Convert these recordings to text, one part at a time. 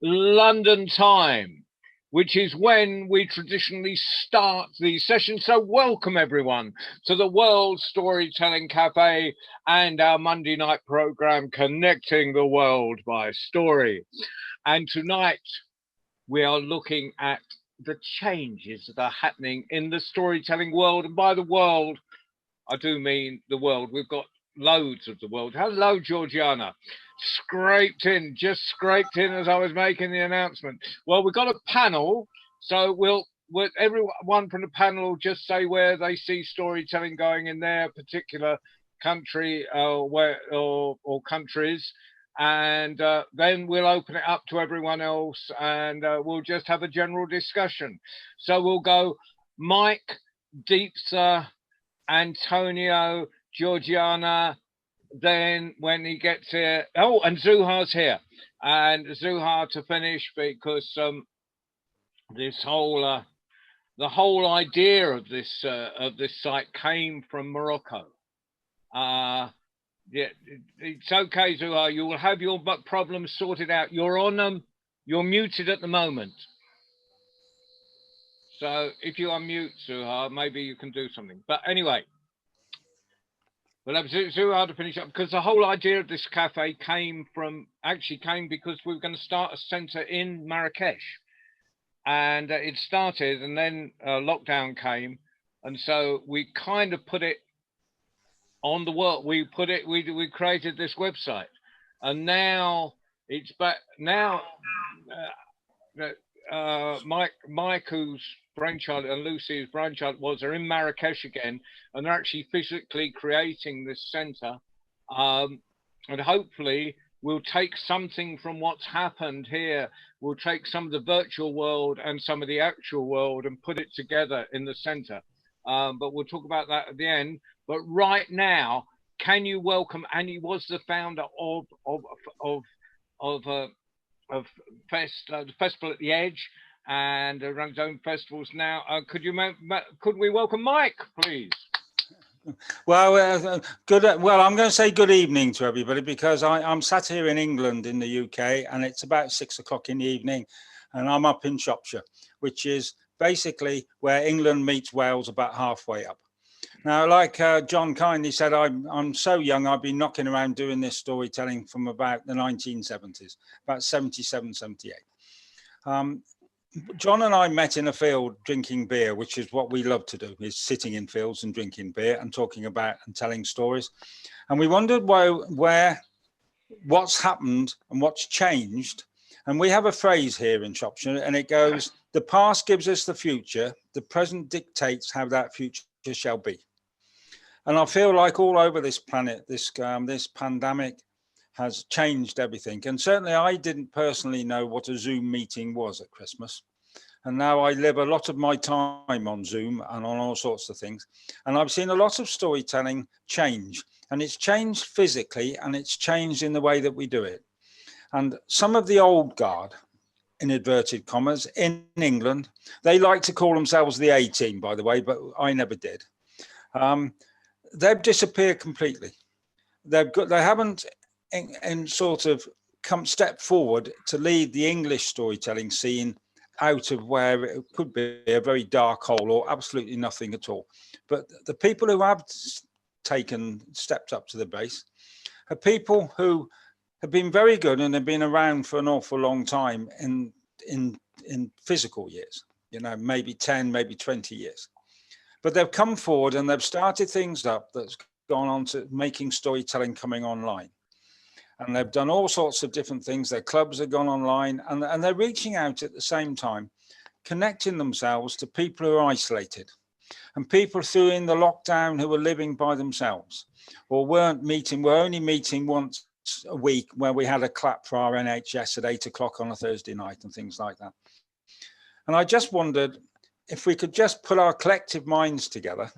London time, which is when we traditionally start these sessions. So welcome everyone to the World Storytelling Cafe and our Monday night program, Connecting the World by Story. And tonight we are looking at the changes that are happening in the storytelling world. And by the world, I do mean the world. We've got loads of the world. Hello, Georgiana. Just scraped in as I was making the announcement. Well, we've got a panel, so we'll everyone from the panel will just say where they see storytelling going in their particular country or countries, and then we'll open it up to everyone else, and we'll just have a general discussion. So we'll go Mike, Deepsa, Antonio, Georgiana. Then when he gets here, oh, and Zuhar's here, and Zuhar to finish because this whole the whole idea of this site came from Morocco. Yeah, it's okay, Zuhar. You will have your problems sorted out. You're on them. You're muted at the moment. So if you unmute, Zuhar, maybe you can do something. But anyway, we'll have Zuhar to finish up because the whole idea of this cafe came because we were going to start a centre in Marrakesh. And it started, and then lockdown came. And so we kind of put it on the work. We created this website. And now it's back. Now, Mike, whose brainchild, and Lucy's brainchild are in Marrakesh again, and they're actually physically creating this centre, and hopefully we'll take something from what's happened here. We'll take some of the virtual world and some of the actual world and put it together in the centre. But we'll talk about that at the end. But right now, can you welcome? And he was the founder of the Festival at the Edge, and runs his own festivals now. Could we welcome Mike, please? Well, good. Well, I'm going to say good evening to everybody because I'm sat here in England in the UK, and it's about 6 o'clock in the evening, and I'm up in Shropshire, which is basically where England meets Wales, about halfway up. Now, like John kindly said, I'm so young. I've been knocking around doing this storytelling from about the 1970s, about 77, 78. John and I met in a field drinking beer, which is what we love to do, is sitting in fields and drinking beer and talking about and telling stories. And we wondered what's happened and what's changed. And we have a phrase here in Shropshire, and it goes, the past gives us the future, the present dictates how that future shall be. And I feel like all over this planet, this pandemic has changed everything. And certainly I didn't personally know what a Zoom meeting was at Christmas. And now I live a lot of my time on Zoom and on all sorts of things. And I've seen a lot of storytelling change, and it's changed physically and it's changed in the way that we do it. And some of the old guard, in inverted commas, in England, they like to call themselves the A-team, by the way, but I never did. They've disappeared completely. They haven't sort of step forward to lead the English storytelling scene out of where it could be a very dark hole or absolutely nothing at all. But the people who have stepped up to the base are people who have been very good and have been around for an awful long time in physical years, maybe 10, maybe 20 years. But they've come forward and they've started things up that's gone on to making storytelling coming online. And they've done all sorts of different things. Their clubs have gone online, and they're reaching out at the same time, connecting themselves to people who are isolated and people through in the lockdown who are living by themselves or were only meeting once a week where we had a clap for our NHS at 8 o'clock on a Thursday night and things like that. And I just wondered if we could just put our collective minds together,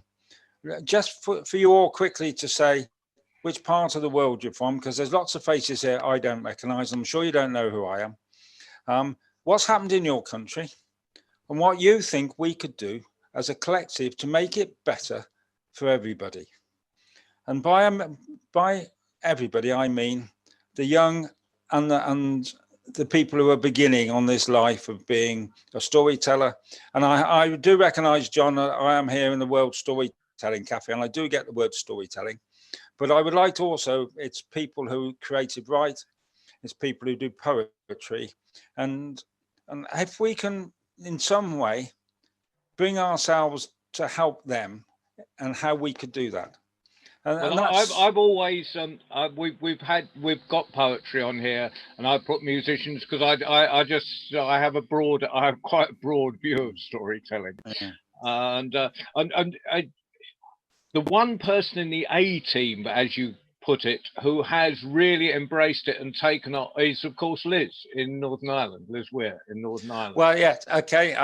just for you all quickly to say which part of the world you're from, because there's lots of faces here I don't recognize. I'm sure you don't know who I am. What's happened in your country and what you think we could do as a collective to make it better for everybody. And by everybody, I mean the young and the people who are beginning on this life of being a storyteller. And I do recognize, John, I am here in the World Storytelling Cafe, and I do get the word storytelling. But I would like to also, it's people who creative write, it's people who do poetry. And if we can, in some way, bring ourselves to help them and how we could do that. Well, I've always we've got poetry on here, and I put musicians because I have quite a broad view of storytelling, and the one person in the A team, as you put it, who has really embraced it and taken it is, of course, Liz in Northern Ireland. Liz Weir in Northern Ireland. Well, yeah, okay.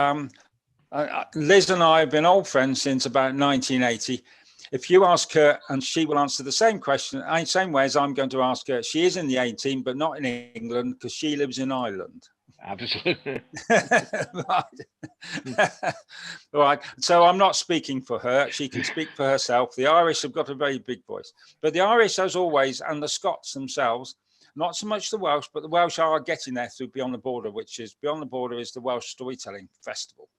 Liz and I have been old friends since about 1980. If you ask her, and she will answer the same question, same way as I'm going to ask her. She is in the A team, but not in England because she lives in Ireland. Absolutely. Right. So I'm not speaking for her. She can speak for herself. The Irish have got a very big voice, but the Irish, as always, and the Scots themselves, not so much the Welsh, but the Welsh are getting there through Beyond the Border, which is Beyond the Border is the Welsh Storytelling Festival.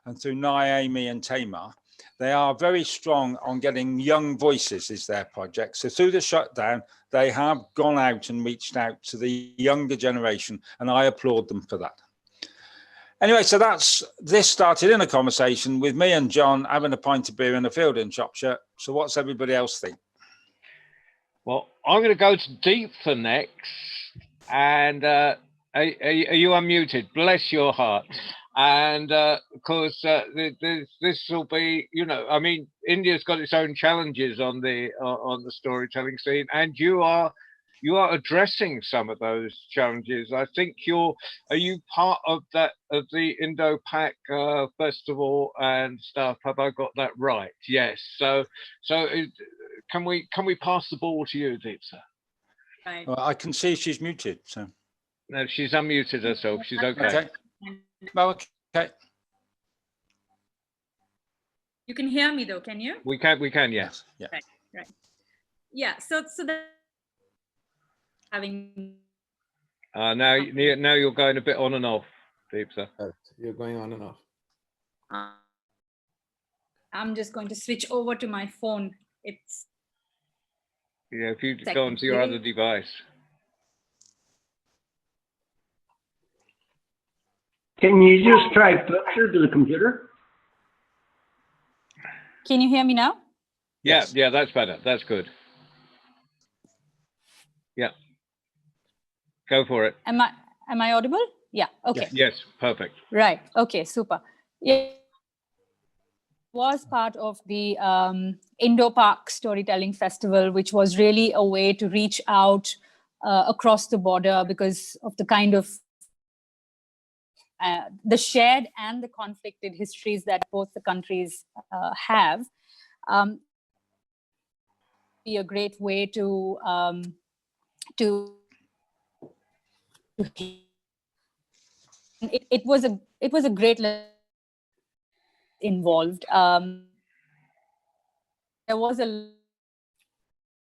And through Naomi and Tamar, they are very strong on getting young voices is their project. So through the shutdown, they have gone out and reached out to the younger generation, and I applaud them for that. Anyway, so this started in a conversation with me and John having a pint of beer in a field in Shropshire. So what's everybody else think? Well, I'm going to go to Deep for next. And are you unmuted? Bless your heart. And of course, this will be, I mean, India's got its own challenges on the storytelling scene, and you are addressing some of those challenges. I think are you part of the Indo-Pak festival and stuff? Have I got that right? Yes. So can we pass the ball to you, Deepsa? Right. Well, I can see she's muted. So no, she's unmuted herself. She's okay. Well, okay. You can hear me though, can you? We can, yes. Yeah. Right. Yeah. So that having. Now you're going a bit on and off, Deepsa. You're going on and off. I'm just going to switch over to my phone. It's. Yeah, if you go onto your other device. Can you just try closer to the computer? Can you hear me now? Yeah, yes. Yeah, that's better. That's good. Yeah. Go for it. Am I audible? Yeah. Okay. Yes, perfect. Right. Okay, super. Yeah. Was part of the Indo-Pak Storytelling Festival, which was really a way to reach out across the border because of the kind of the shared and the conflicted histories that both the countries have. Be a great way to it was a great involved. There was a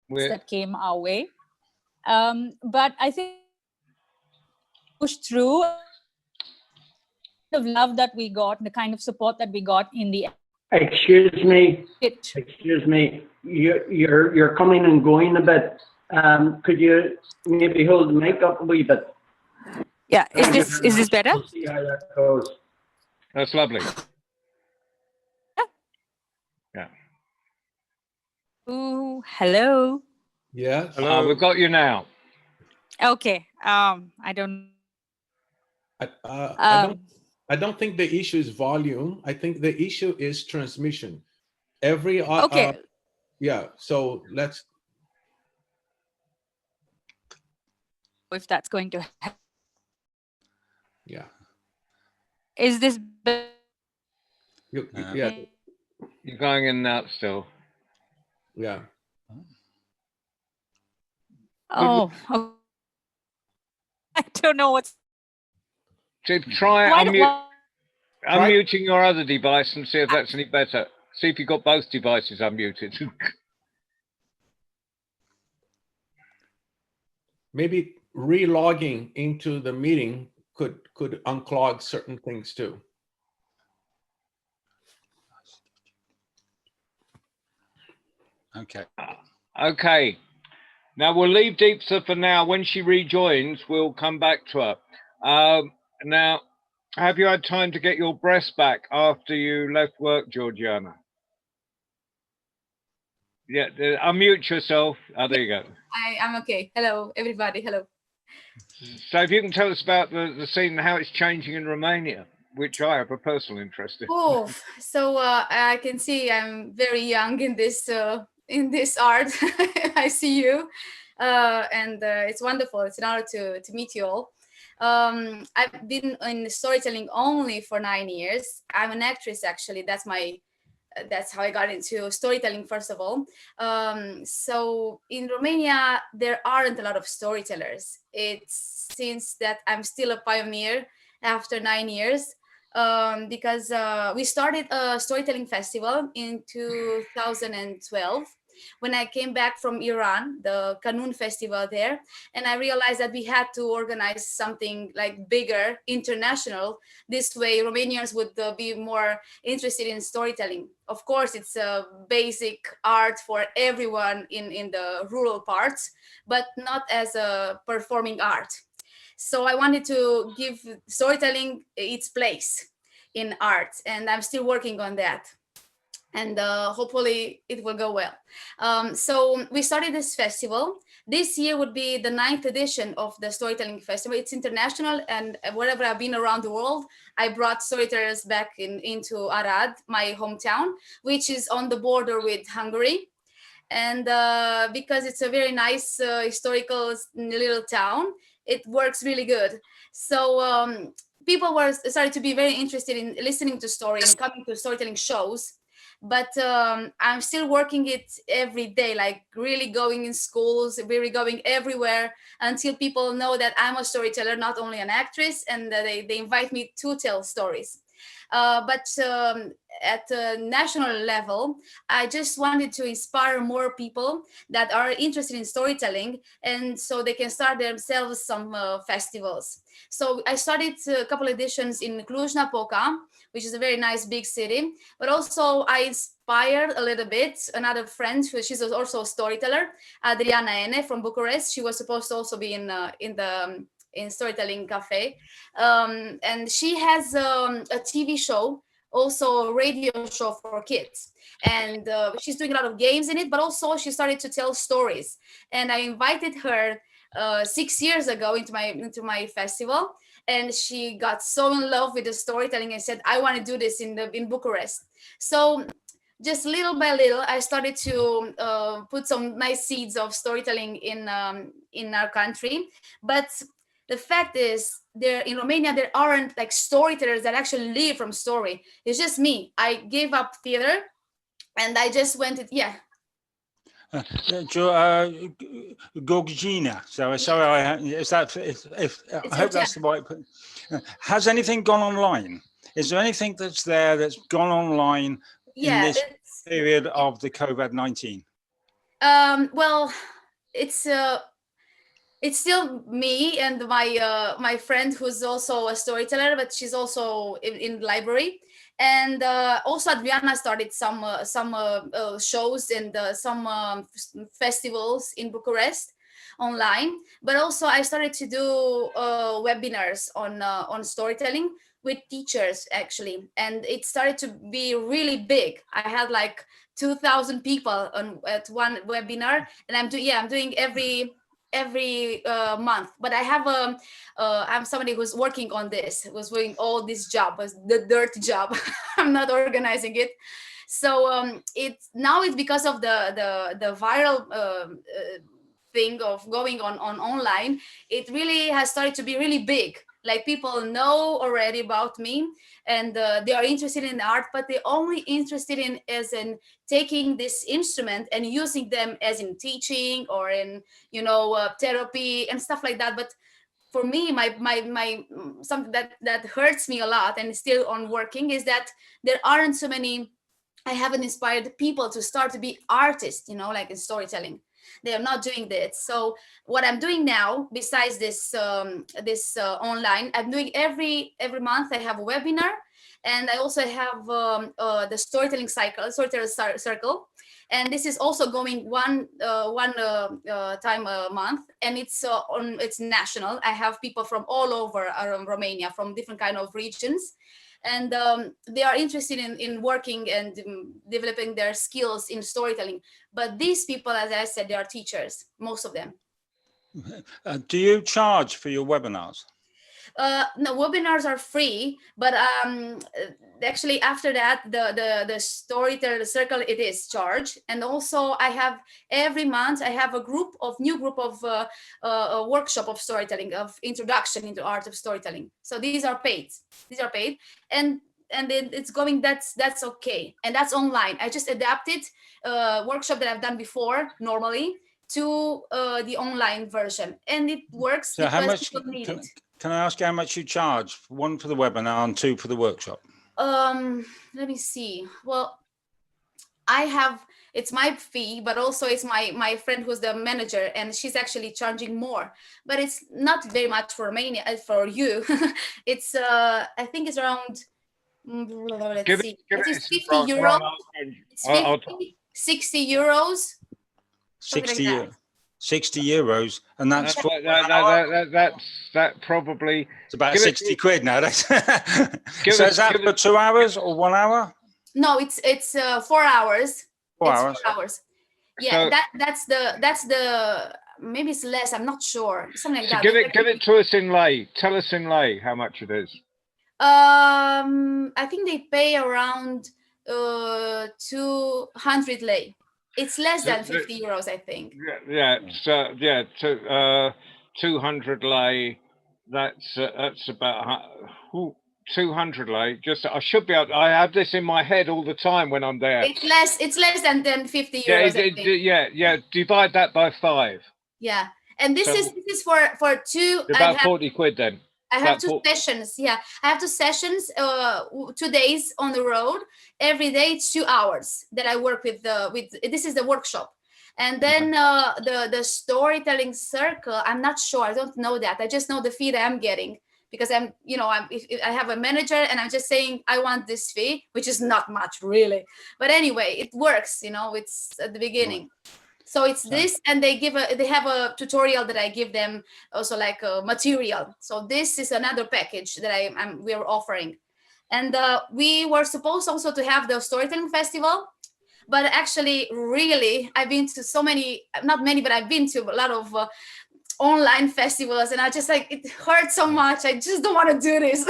that came our way, but I think pushed through the love that we got, the kind of support that we got in the. Excuse me. You're coming and going a bit. Could you maybe hold the mic up a wee bit? Yeah, is this better? We'll see how that goes. That's lovely. Yeah. Ooh, hello. Yeah. Hello. We've got you now. Okay. I don't. I don't think the issue is volume. I think the issue is transmission. Okay. Yeah. So let's. If that's going to. Yeah. Is this? Yeah. You're going in and out still. Yeah. Oh. I don't know what's. Try unmuting your other device and see if that's any better. See if you've got both devices unmuted. Maybe re-logging into the meeting could unclog certain things too. Okay. Okay. Now we'll leave Deepsa for now. When she rejoins, we'll come back to her. Now, have you had time to get your breath back after you left work, Georgiana? Yeah, unmute yourself. Oh, there you go. I'm okay. Hello, everybody. Hello. So if you can tell us about the scene and how it's changing in Romania, which I have a personal interest in. Oh, so I can see I'm very young in this art. I see you, and it's wonderful. It's an honor to meet you all. I've been in storytelling only for 9 years. I'm an actress, actually. That's how I got into storytelling, first of all. So in Romania, there aren't a lot of storytellers. It's since that I'm still a pioneer after 9 years, because we started a storytelling festival in 2012 when I came back from Iran, the Kanun festival there, and I realized that we had to organize something like bigger, international. This way, Romanians would be more interested in storytelling. Of course, it's a basic art for everyone in the rural parts, but not as a performing art. So I wanted to give storytelling its place in art, and I'm still working on that. And hopefully it will go well. So we started this festival. This year would be the 9th edition of the Storytelling Festival. It's international, and wherever I've been around the world, I brought storytellers back into Arad, my hometown, which is on the border with Hungary. And because it's a very nice historical little town, it works really good. So people were started to be very interested in listening to story and coming to storytelling shows. But I'm still working it every day, like really going in schools, really going everywhere until people know that I'm a storyteller, not only an actress, and they invite me to tell stories. But at the national level, I just wanted to inspire more people that are interested in storytelling, and so they can start themselves some festivals. So I started a couple editions in Cluj-Napoca, which is a very nice big city, but also I inspired a little bit another friend, she's also a storyteller, Adriana Ene from Bucharest. She was supposed to also be in Storytelling Cafe, and she has a TV show, also a radio show for kids, and she's doing a lot of games in it, but also she started to tell stories, and I invited her 6 years ago into my festival, and she got so in love with the storytelling and said, I want to do this in Bucharest. So just little by little, I started to put some nice seeds of storytelling in our country. But the fact is, there in Romania, there aren't like storytellers that actually live from story. It's just me. I gave up theater, and I just went to, yeah. Gorgina. So sorry, is that if I hope that's the right. Has anything gone online? Is there anything that's there that's gone online in this period of the COVID-19? Well, it's still me and my friend who's also a storyteller, but she's also in library. And also Adriana started some shows and some festivals in Bucharest online. But also I started to do webinars on storytelling with teachers, actually, and it started to be really big. I had like 2,000 people at one webinar, and I'm doing every month. But I have I'm somebody who's working on this, was doing all this job, was the dirty job. I'm not organizing it. So it's because of the viral thing of going on online. It really has started to be really big. Like people know already about me, and they are interested in art, but they're only interested in taking this instrument and using them as in teaching or in therapy and stuff like that. But for me, my something that hurts me a lot and still on working is that there aren't so many. I haven't inspired people to start to be artists, like in storytelling. They are not doing this. So what I'm doing now, besides this online, I'm doing every month. I have a webinar, and I also have the storytelling circle, and this is also going one time a month, and it's national. I have people from all over Romania, from different kind of regions, and they are interested in working and developing their skills in storytelling. But these people, as I said, they are teachers, most of them. Do you charge for your webinars? No, webinars are free, but actually after that, the storyteller circle, it is charged. And also I have every month I have a new group of a workshop of storytelling, of introduction into art of storytelling. So these are paid, and it's going, that's okay, and that's online. I just adapted workshop that I've done before normally to the online version, and it works. So how much people need it. Can I ask you how much you charge? One for the webinar and two for the workshop. Let me see. Well, it's my fee, but also it's my friend who's the manager, and she's actually charging more. But it's not very much for Romania, for you. It's I think it's around. Let's see. It is 50 euros. It's 50, 60 euros. 60 euros. 60 euros, and that's that probably it's about 60 quid nowadays. So is that for 2 hours or 1 hour? No, it's 4 hours. 4 hours. 4 hours. Yeah, so, that's the maybe it's less. I'm not sure. Something like so that. Give it to us in lei. Tell us in lei how much it is. I think they pay around 200 lei. It's less than 50 euros, I think. Yeah. So 200 lei. That's about 200 lei. Just I should be able. I have this in my head all the time when I'm there. It's less than 50 euros. Yeah. Divide that by 5. Yeah, and this is for two. About 40 quid then. I have 2 sessions. Yeah, I have 2 sessions, 2 days on the road. Every day it's 2 hours that I work with this is the workshop. And then the storytelling circle, I'm not sure. I don't know that. I just know the fee that I'm getting, because I have a manager, and I'm just saying I want this fee, which is not much really. But anyway, it works, it's at the beginning. So it's this, and they have a tutorial that I give them, also like a material. So this is another package that we're offering. And we were supposed also to have the storytelling festival, but actually, really, I've been to so many, not many, but I've been to a lot of online festivals, and I just it hurts so much. I just don't want to do this.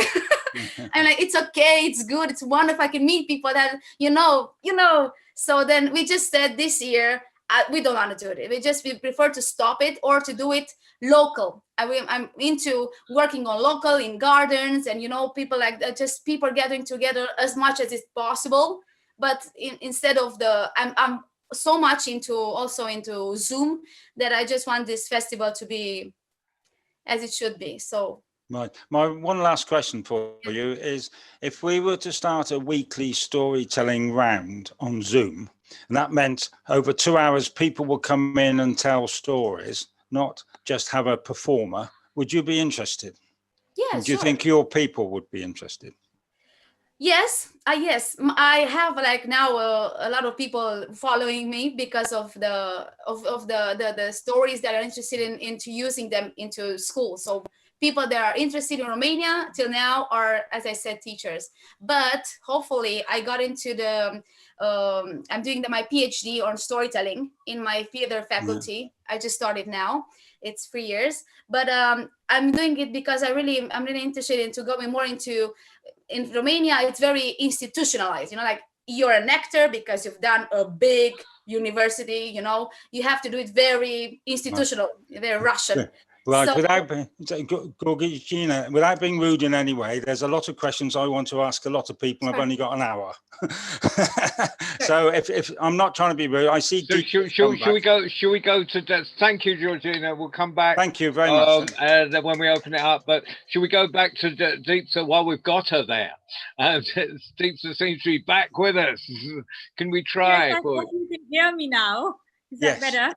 I'm like, it's okay, it's good, it's wonderful. I can meet people that So then we just said this year, we don't want to do it. We prefer to stop it or to do it local. I'm into working on local in gardens, and people just people gathering together as much as it's possible. But instead of I'm so much into Zoom that I just want this festival to be as it should be. So my one last question for you is, if we were to start a weekly storytelling round on Zoom, and that meant over 2 hours people would come in and tell stories, not just have a performer, would you be interested? Yeah. Do you think your people would be interested? Yes, yes. I have now a lot of people following me because of the stories that are interested into using them into school. So people that are interested in Romania till now are, as I said, teachers. But hopefully I got into I'm doing my PhD on storytelling in my theater faculty. Yeah. I just started now. It's 3 years, but I'm doing it because I'm really interested into going more into. In Romania, it's very institutionalized. You're an actor because you've done a big university. You have to do it very institutional, very Russian. Right, so, without being rude in any way, there's a lot of questions I want to ask a lot of people. I've only got an hour. So if I'm not trying to be rude, I see. So should we go to that? Thank you, Georgina. We'll come back. Thank you very much. When we open it up, but should we go back to Deepsa while we've got her there? Deepsa seems to be back with us. Can we try? Yes, I hope you can hear me now. Is that better?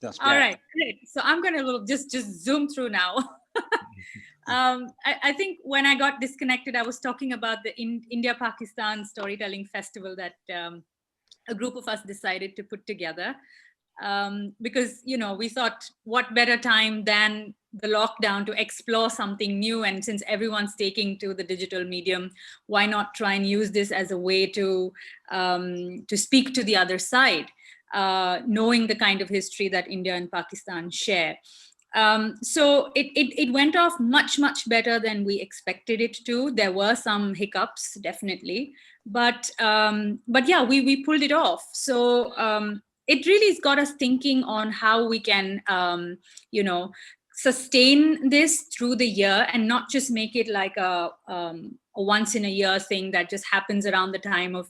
That's All great. right, great. So I'm going to just zoom through now. I think when I got disconnected, I was talking about the India-Pakistan Storytelling Festival that a group of us decided to put together. Because, you know, we thought what better time than the lockdown to explore something new. And since everyone's taking to the digital medium, why not try and use this as a way to speak to the other side, knowing the kind of history that India and Pakistan share. So it went off much better than we expected it to. There were some hiccups, definitely, but yeah, we pulled it off. So it really has got us thinking on how we can, you know, sustain this through the year and not just make it like a once in a year thing that just happens around the time of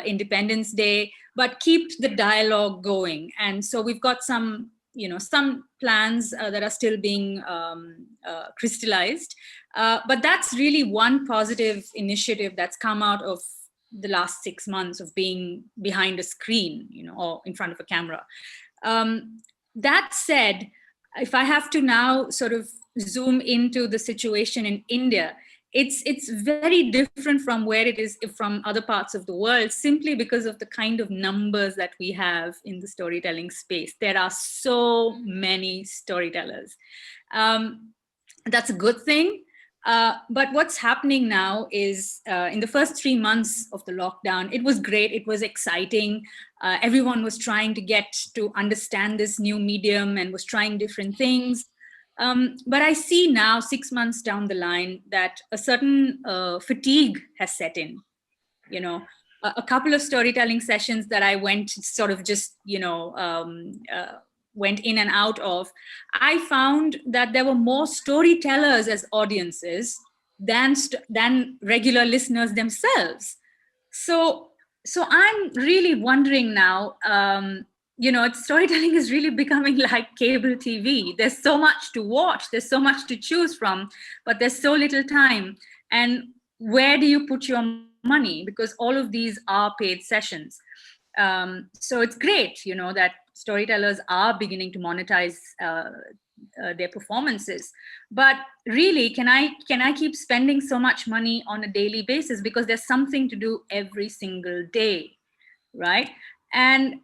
Independence Day, but keep the dialogue going. And so we've got some, you know, some plans that are still being crystallized. But that's really one positive initiative that's come out of the last 6 months of being behind a screen, you know, or in front of a camera. That said, if I have to now sort of zoom into the situation in India, it's very different from where it is from other parts of the world, simply because of the kind of numbers that we have in the storytelling space. There are so many storytellers. That's a good thing. But what's happening now is in the first 3 months of the lockdown, it was great. It was exciting. Everyone was trying to get to understand this new medium and was trying different things. But I see now, 6 months down the line, that a certain fatigue has set in. You know, a couple of storytelling sessions that I went sort of just, you know, went in and out of, I found that there were more storytellers as audiences than regular listeners themselves. So I'm really wondering now, you know, storytelling is really becoming like cable TV. There's so much to watch, there's so much to choose from, but there's so little time. And where do you put your money? Because all of these are paid sessions. So it's great, you know, that storytellers are beginning to monetize their performances. But really, can I keep spending so much money on a daily basis? Because there's something to do every single day, right? And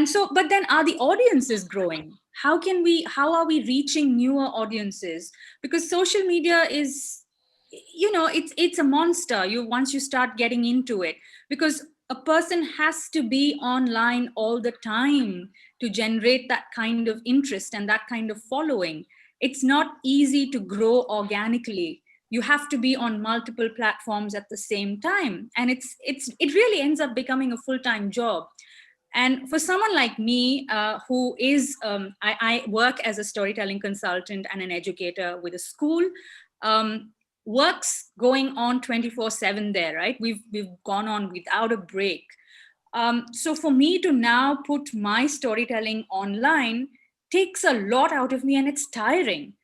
so, but then are the audiences growing? How are we reaching newer audiences? Because social media is, you know, it's a monster. Once you start getting into it, because a person has to be online all the time to generate that kind of interest and that kind of following. It's not easy to grow organically. You have to be on multiple platforms at the same time. And it really ends up becoming a full-time job. And for someone like me, who is, I work as a storytelling consultant and an educator with a school, work's going on 24/7 there, right? We've gone on without a break. So for me to now put my storytelling online takes a lot out of me, and it's tiring.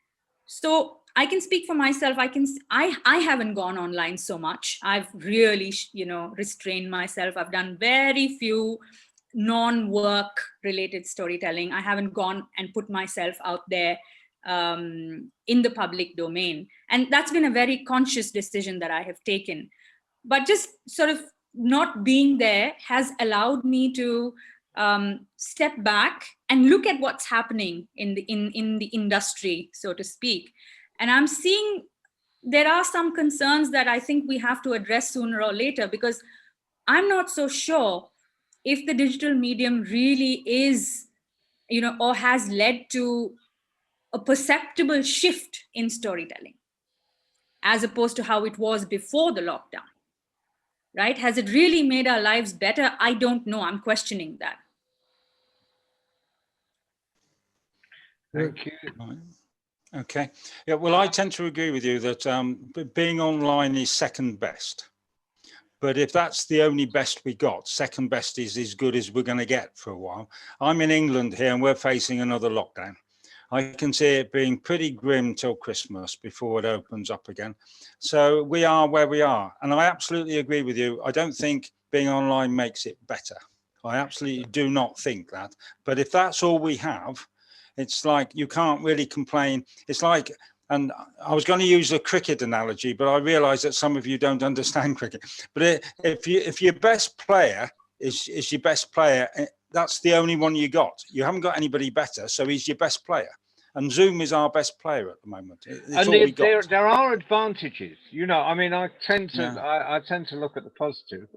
So I can speak for myself. I haven't gone online so much. I've really, you know, restrained myself. I've done very few non-work related storytelling. I haven't gone and put myself out there in the public domain. And that's been a very conscious decision that I have taken. But just sort of not being there has allowed me to step back and look at what's happening in the industry, so to speak. And I'm seeing there are some concerns that I think we have to address sooner or later, because I'm not so sure if the digital medium really is, you know, or has led to a perceptible shift in storytelling as opposed to how it was before the lockdown, right? Has it really made our lives better? I don't know. I'm questioning that. Thank you. Okay. Yeah, well, I tend to agree with you that being online is second best. But if that's the only best we got, second best is as good as we're going to get for a while. I'm in England here and we're facing another lockdown. I can see it being pretty grim till Christmas before it opens up again. So we are where we are. And I absolutely agree with you. I don't think being online makes it better. I absolutely do not think that. But if that's all we have, it's like you can't really complain. It's like, and I was going to use a cricket analogy, but I realise that some of you don't understand cricket. But if your best player is your best player, that's the only one you got. You haven't got anybody better, so he's your best player. And Zoom is our best player at the moment. It's all we got. There are advantages, you know. I mean, I tend to Yeah. I tend to look at the positive.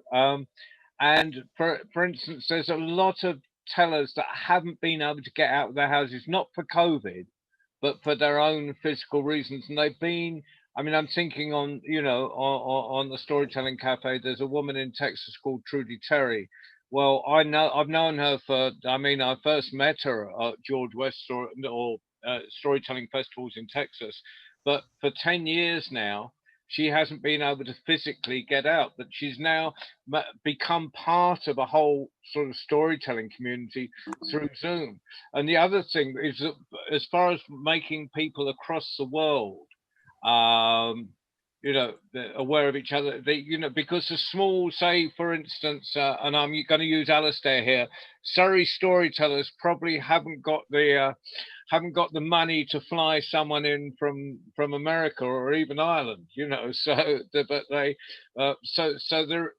And for instance, there's a lot of tellers that haven't been able to get out of their houses, not for COVID, but for their own physical reasons. And they've been, I mean, I'm thinking on, you know, on the Storytelling Cafe, there's a woman in Texas called Trudy Terry. Well, I've known her for, I mean, I first met her at George West storytelling festivals in Texas, but for 10 years now, she hasn't been able to physically get out, but she's now become part of a whole sort of storytelling community through Zoom. And the other thing is that as far as making people across the world, you know, aware of each other, you know, because the small, say, for instance, and I'm going to use Alistair here, Surrey storytellers probably haven't got the money to fly someone in from America or even Ireland, you know. So, but they, so the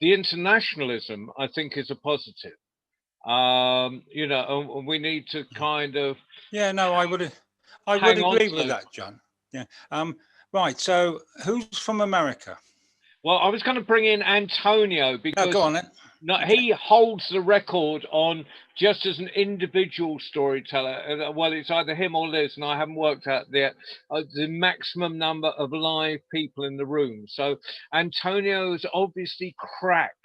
internationalism, I think, is a positive. You know, and we need to kind of. Yeah, no, I would agree with that, John. Yeah. Right. So, who's from America? Well, I was going to bring in Antonio because go on then. No, he holds the record on just as an individual storyteller. Well, it's either him or Liz, and I haven't worked out yet the maximum number of live people in the room. So Antonio's obviously cracked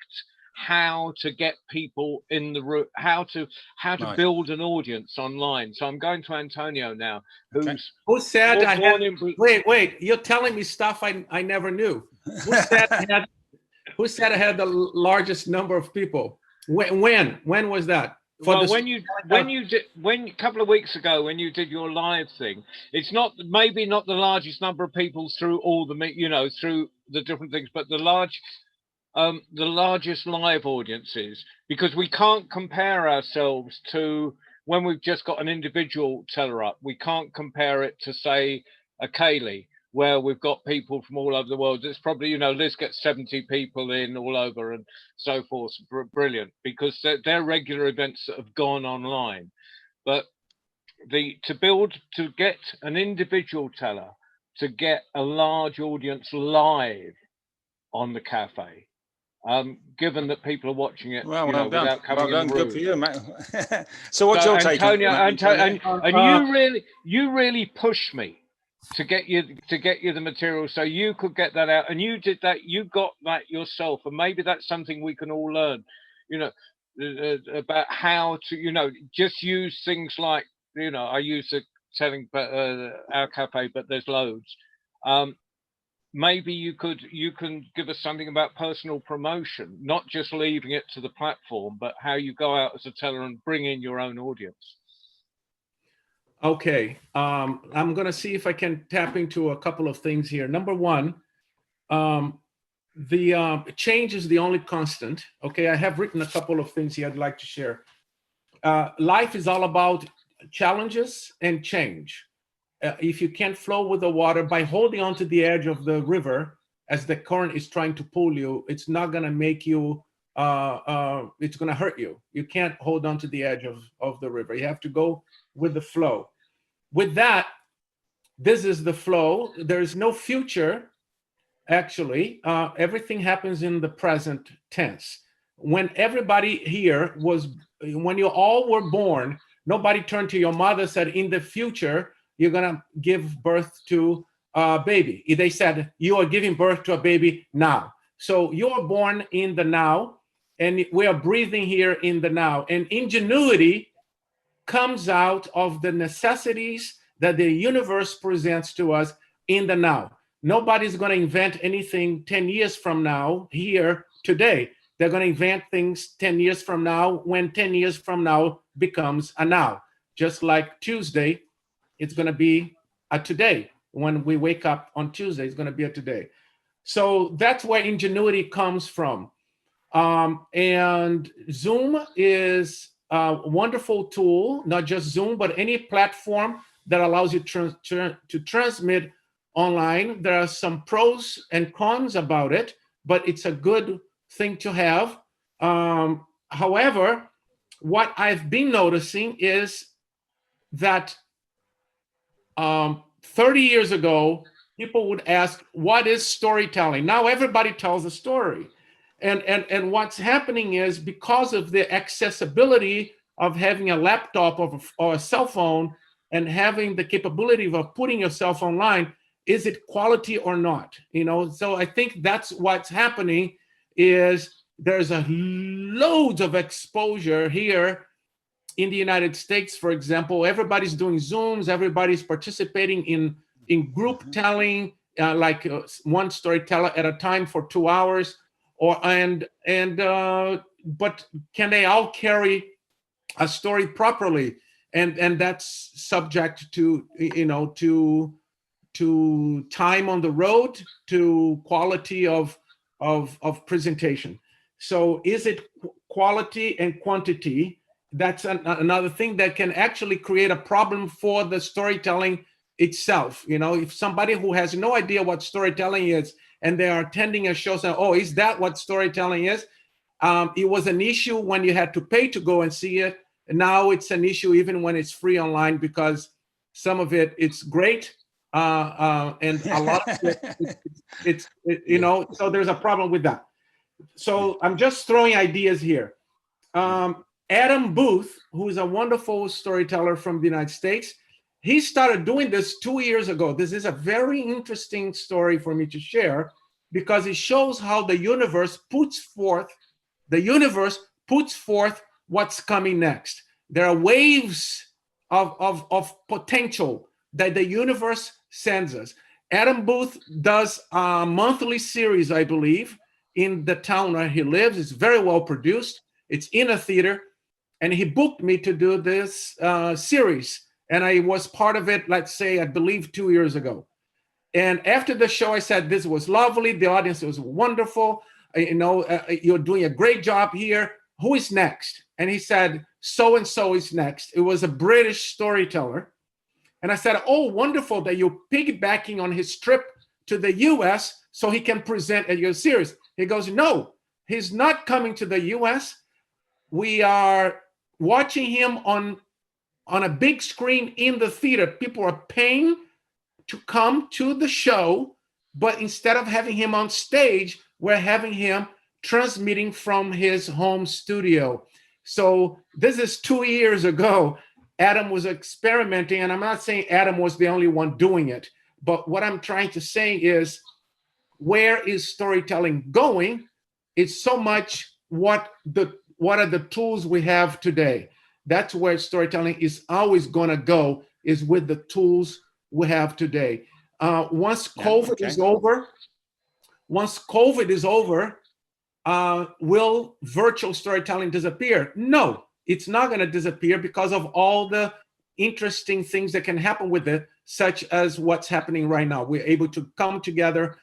how to get people in the room, how to Right. build an audience online. So I'm going to Antonio now, Who said I had? in Wait, you're telling me stuff I never knew. Who said I had the largest number of people? When was that? Well, when a couple of weeks ago when you did your live thing, it's maybe not the largest number of people through all the, you know, through the different things, but the largest live audiences, because we can't compare ourselves to when we've just got an individual teller up. We can't compare it to, say, a Kaylee, where we've got people from all over the world. It's probably, you know, Liz gets 70 people in all over and so forth. Brilliant, because they're regular events that have gone online. But to get an individual teller to get a large audience live on the cafe, given that people are watching it, Well, you know, without coming in the room. Good for you, mate. So what's your take on that, Antonio? And you really pushed me to get you the material so you could get that out, and you did that. You got that yourself, and maybe that's something we can all learn, you know, about how to, you know, just use things like, you know, I use the telling our cafe, but there's loads. Maybe you can give us something about personal promotion, not just leaving it to the platform, but how you go out as a teller and bring in your own audience. Okay, I'm gonna see if I can tap into a couple of things here. Number one, the change is the only constant. Okay, I have written a couple of things here I'd like to share. Life is all about challenges and change. If you can't flow with the water by holding onto the edge of the river as the current is trying to pull you, it's not gonna make you, it's gonna hurt you. You can't hold on to the edge of the river. You have to go with the flow. With that, this is the flow. There is no future, actually. Everything happens in the present tense. When everybody here when you all were born, nobody turned to your mother and said, in the future, you're gonna give birth to a baby. They said, you are giving birth to a baby now. So you are born in the now, and we are breathing here in the now. And ingenuity comes out of the necessities that the universe presents to us in the now. Nobody's going to invent anything 10 years from now here today. They're going to invent things 10 years from now when 10 years from now becomes a now. Just like Tuesday, it's going to be a today. When we wake up on Tuesday, it's going to be a today. So that's where ingenuity comes from. And Zoom is a wonderful tool, not just Zoom, but any platform that allows you to transmit online. There are some pros and cons about it, but it's a good thing to have. However, what I've been noticing is that 30 years ago, people would ask, what is storytelling? Now everybody tells a story. And what's happening is, because of the accessibility of having a laptop or a cell phone and having the capability of putting yourself online, is it quality or not? You know, so I think that's what's happening, is there's a loads of exposure here in the United States. For example, everybody's doing Zooms, everybody's participating in group telling, one storyteller at a time for 2 hours. But can they all carry a story properly? And that's subject to, you know, to time on the road, to quality of presentation. So is it quality and quantity? That's another thing that can actually create a problem for the storytelling itself. You know, if somebody who has no idea what storytelling is and they are attending a show saying, oh, is that what storytelling is? It was an issue when you had to pay to go and see it. And now it's an issue even when it's free online, because some of it's great. And a lot of it, you know, so there's a problem with that. So I'm just throwing ideas here. Adam Booth, who is a wonderful storyteller from the United States, he started doing this 2 years ago. This is a very interesting story for me to share, because it shows how the universe puts forth what's coming next. There are waves of potential that the universe sends us. Adam Booth does a monthly series, I believe, in the town where he lives. It's very well produced. It's in a theater. And he booked me to do this series. And I was part of it, let's say, I believe 2 years ago. And after the show, I said, this was lovely. The audience was wonderful. You know, you're doing a great job here. Who is next? And he said, so-and-so is next. It was a British storyteller. And I said, oh, wonderful that you're piggybacking on his trip to the US so he can present at your series. He goes, no, he's not coming to the US. We are watching him on a big screen in the theater. People are paying to come to the show, but instead of having him on stage, we're having him transmitting from his home studio. So this is 2 years ago. Adam was experimenting, and I'm not saying Adam was the only one doing it, but what I'm trying to say is, where is storytelling going? It's so much what are the tools we have today. That's where storytelling is always going to go, is with the tools we have today. Once COVID is over, will virtual storytelling disappear? No, it's not going to disappear, because of all the interesting things that can happen with it, such as what's happening right now. We're able to come together,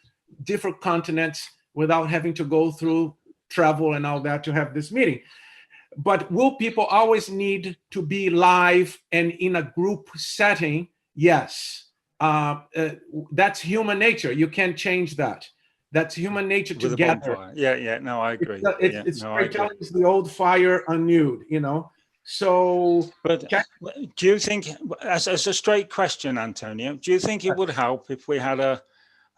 different continents, without having to go through travel and all that to have this meeting. But will people always need to be live and in a group setting? Yes. That's human nature. You can't change that. That's human nature to gather. Yeah, no, I agree. It's storytelling is the old fire renewed, you know. So, but do you think, as a straight question, Antonio, do you think it would help if we had a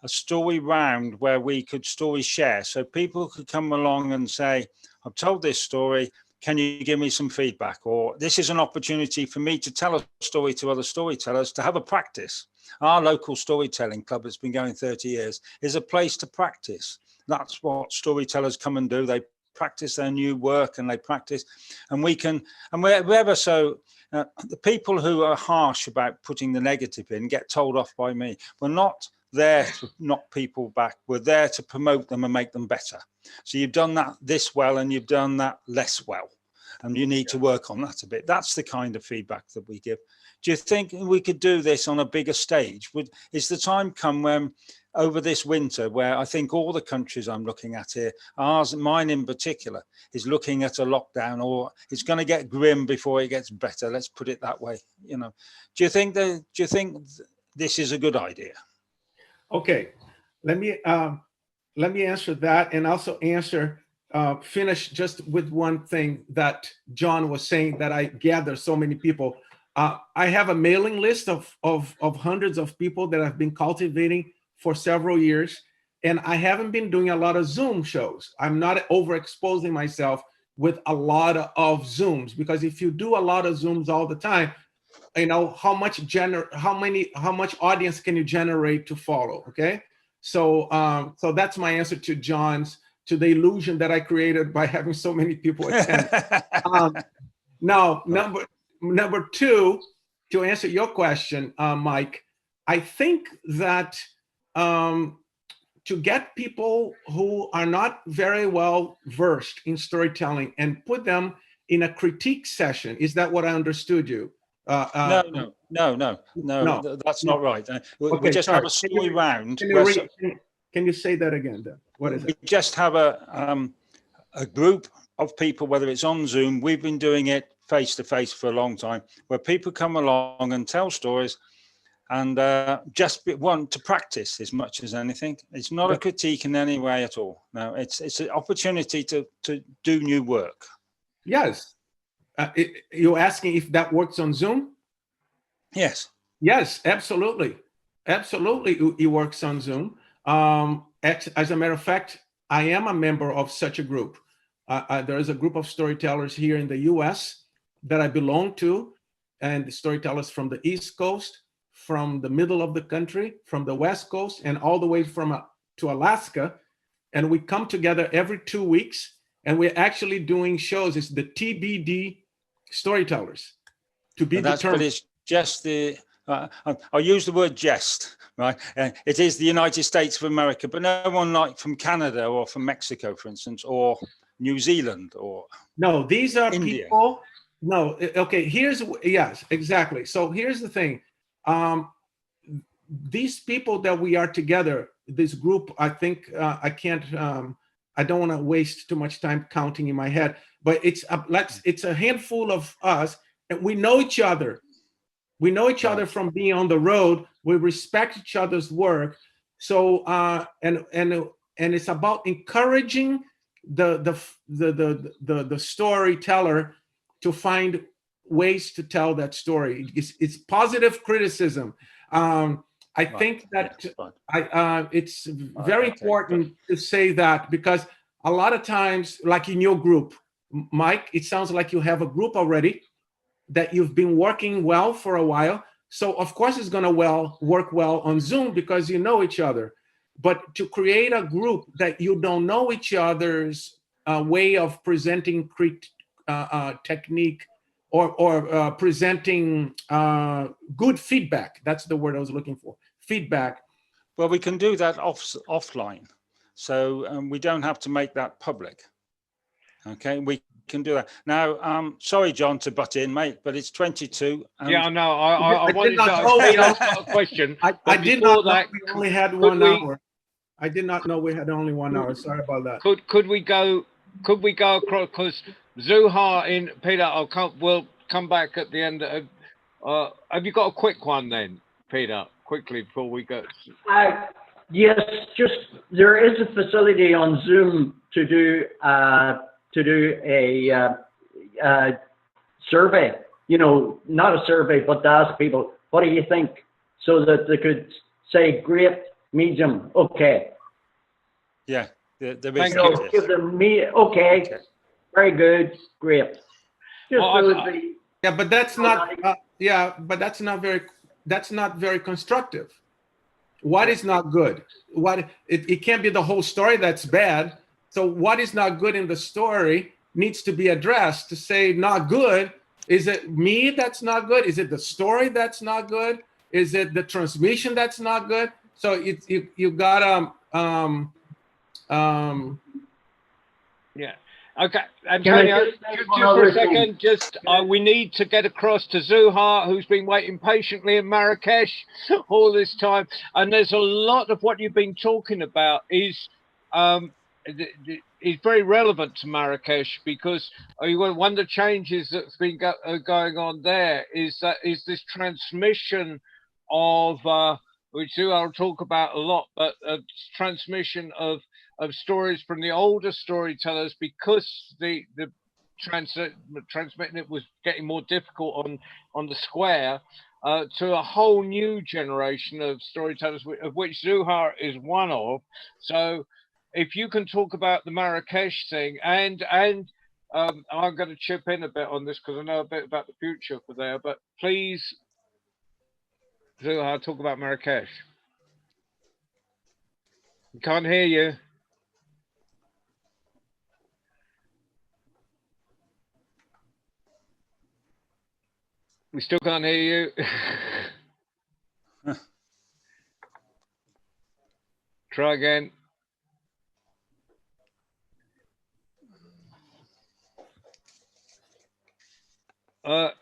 story round where we could story share, so people could come along and say, I've told this story, can you give me some feedback? Or this is an opportunity for me to tell a story to other storytellers, to have a practice. Our local storytelling club that's been going 30 years is a place to practice. That's what storytellers come and do. They practice their new work, and they practice, and we can, and wherever, so the people who are harsh about putting the negative in get told off by me. We're not there to knock people back. We're there to promote them and make them better. So you've done that this well, and you've done that less well, and you need to work on that a bit. That's the kind of feedback that we give. Do you think we could do this on a bigger stage? Is the time come when over this winter, where I think all the countries I'm looking at here, mine in particular, is looking at a lockdown, or it's going to get grim before it gets better. Let's put it that way. You know, do you think this is a good idea? Okay, let me answer that, and also finish just with one thing that John was saying, that I gather so many people. I have a mailing list of hundreds of people that I've been cultivating for several years, and I haven't been doing a lot of Zoom shows. I'm not overexposing myself with a lot of Zooms, because if you do a lot of Zooms all the time, you know, how much audience can you generate to follow? Okay, so so that's my answer to the illusion that I created by having so many people attend. Now, number two, to answer your question, Mike, I think that to get people who are not very well versed in storytelling and put them in a critique session, is that what I understood you? No, that's not right. We just have a story round. Can you say that again then? What is it? We just have a group of people, whether it's on Zoom, we've been doing it face to face for a long time, where people come along and tell stories, and just want to practice as much as anything. It's not a critique in any way at all. No, it's an opportunity to do new work. Yes. You're asking if that works on Zoom? Yes. Yes, absolutely. Absolutely, it works on Zoom. As a matter of fact, I am a member of such a group. There is a group of storytellers here in the US that I belong to, and the storytellers from the East Coast, from the middle of the country, from the West Coast, and all the way to Alaska. And we come together every 2 weeks, and we're actually doing shows. It's the TBD storytellers, to be determined. But it's just I'll use the word jest, right? It is the United States of America, but no one like from Canada or from Mexico, for instance, or New Zealand, or no, these are India. People. No, okay. Yes, exactly. So here's the thing. These people that we are together, this group, I think I can't. I don't want to waste too much time counting in my head, but it's a handful of us, and we know each other. We know each other from being on the road. We respect each other's work. So and it's about encouraging the storyteller to find ways to tell that story. It's positive criticism. I think that it's very important to say that, because a lot of times, like in your group, Mike, it sounds like you have a group already that you've been working well for a while. So of course it's going to work well on Zoom because you know each other. But to create a group that you don't know each other's way of presenting technique or presenting good feedback, that's the word I was looking for, feedback. Well, we can do that offline. So we don't have to make that public. Okay, we can do that. Now, sorry, John, to butt in, mate, but it's 22. Yeah, no, I wanted to ask a question. I did not know we only had 1 hour. I did not know we had only 1 hour. Sorry about that. Could we go across? Because Zuha in Peter, we'll come back at the end. Have you got a quick one then, Peter? Quickly before we go. Yes, just there is a facility on Zoom to do a survey. You know, not a survey, but to ask people, what do you think, so that they could say great, medium, okay. Yeah, there is. Give them okay, very good, great. Just yeah, but that's not. But that's not very constructive. What is not good? It can't be the whole story that's bad. So what is not good in the story needs to be addressed. To say not good, is it me that's not good? Is it the story that's not good? Is it the transmission that's not good? So you gotta yeah. Okay, Can I Antonio, just say just one for a other thing? second, just we need to get across to Zuhar, who's been waiting patiently in Marrakesh all this time. And there's a lot of what you've been talking about is very relevant to Marrakesh, because one of the changes that's been going on there is this transmission of which Zuhar will talk about a lot, but transmission of stories from the older storytellers, because the transmitting it was getting more difficult on the square, to a whole new generation of storytellers, of which Zuhar is one of. So if you can talk about the Marrakesh thing, and I'm going to chip in a bit on this because I know a bit about the future for there, but please, Zuhar, talk about Marrakesh. We can't hear you. We still can't hear you. Try again. Well,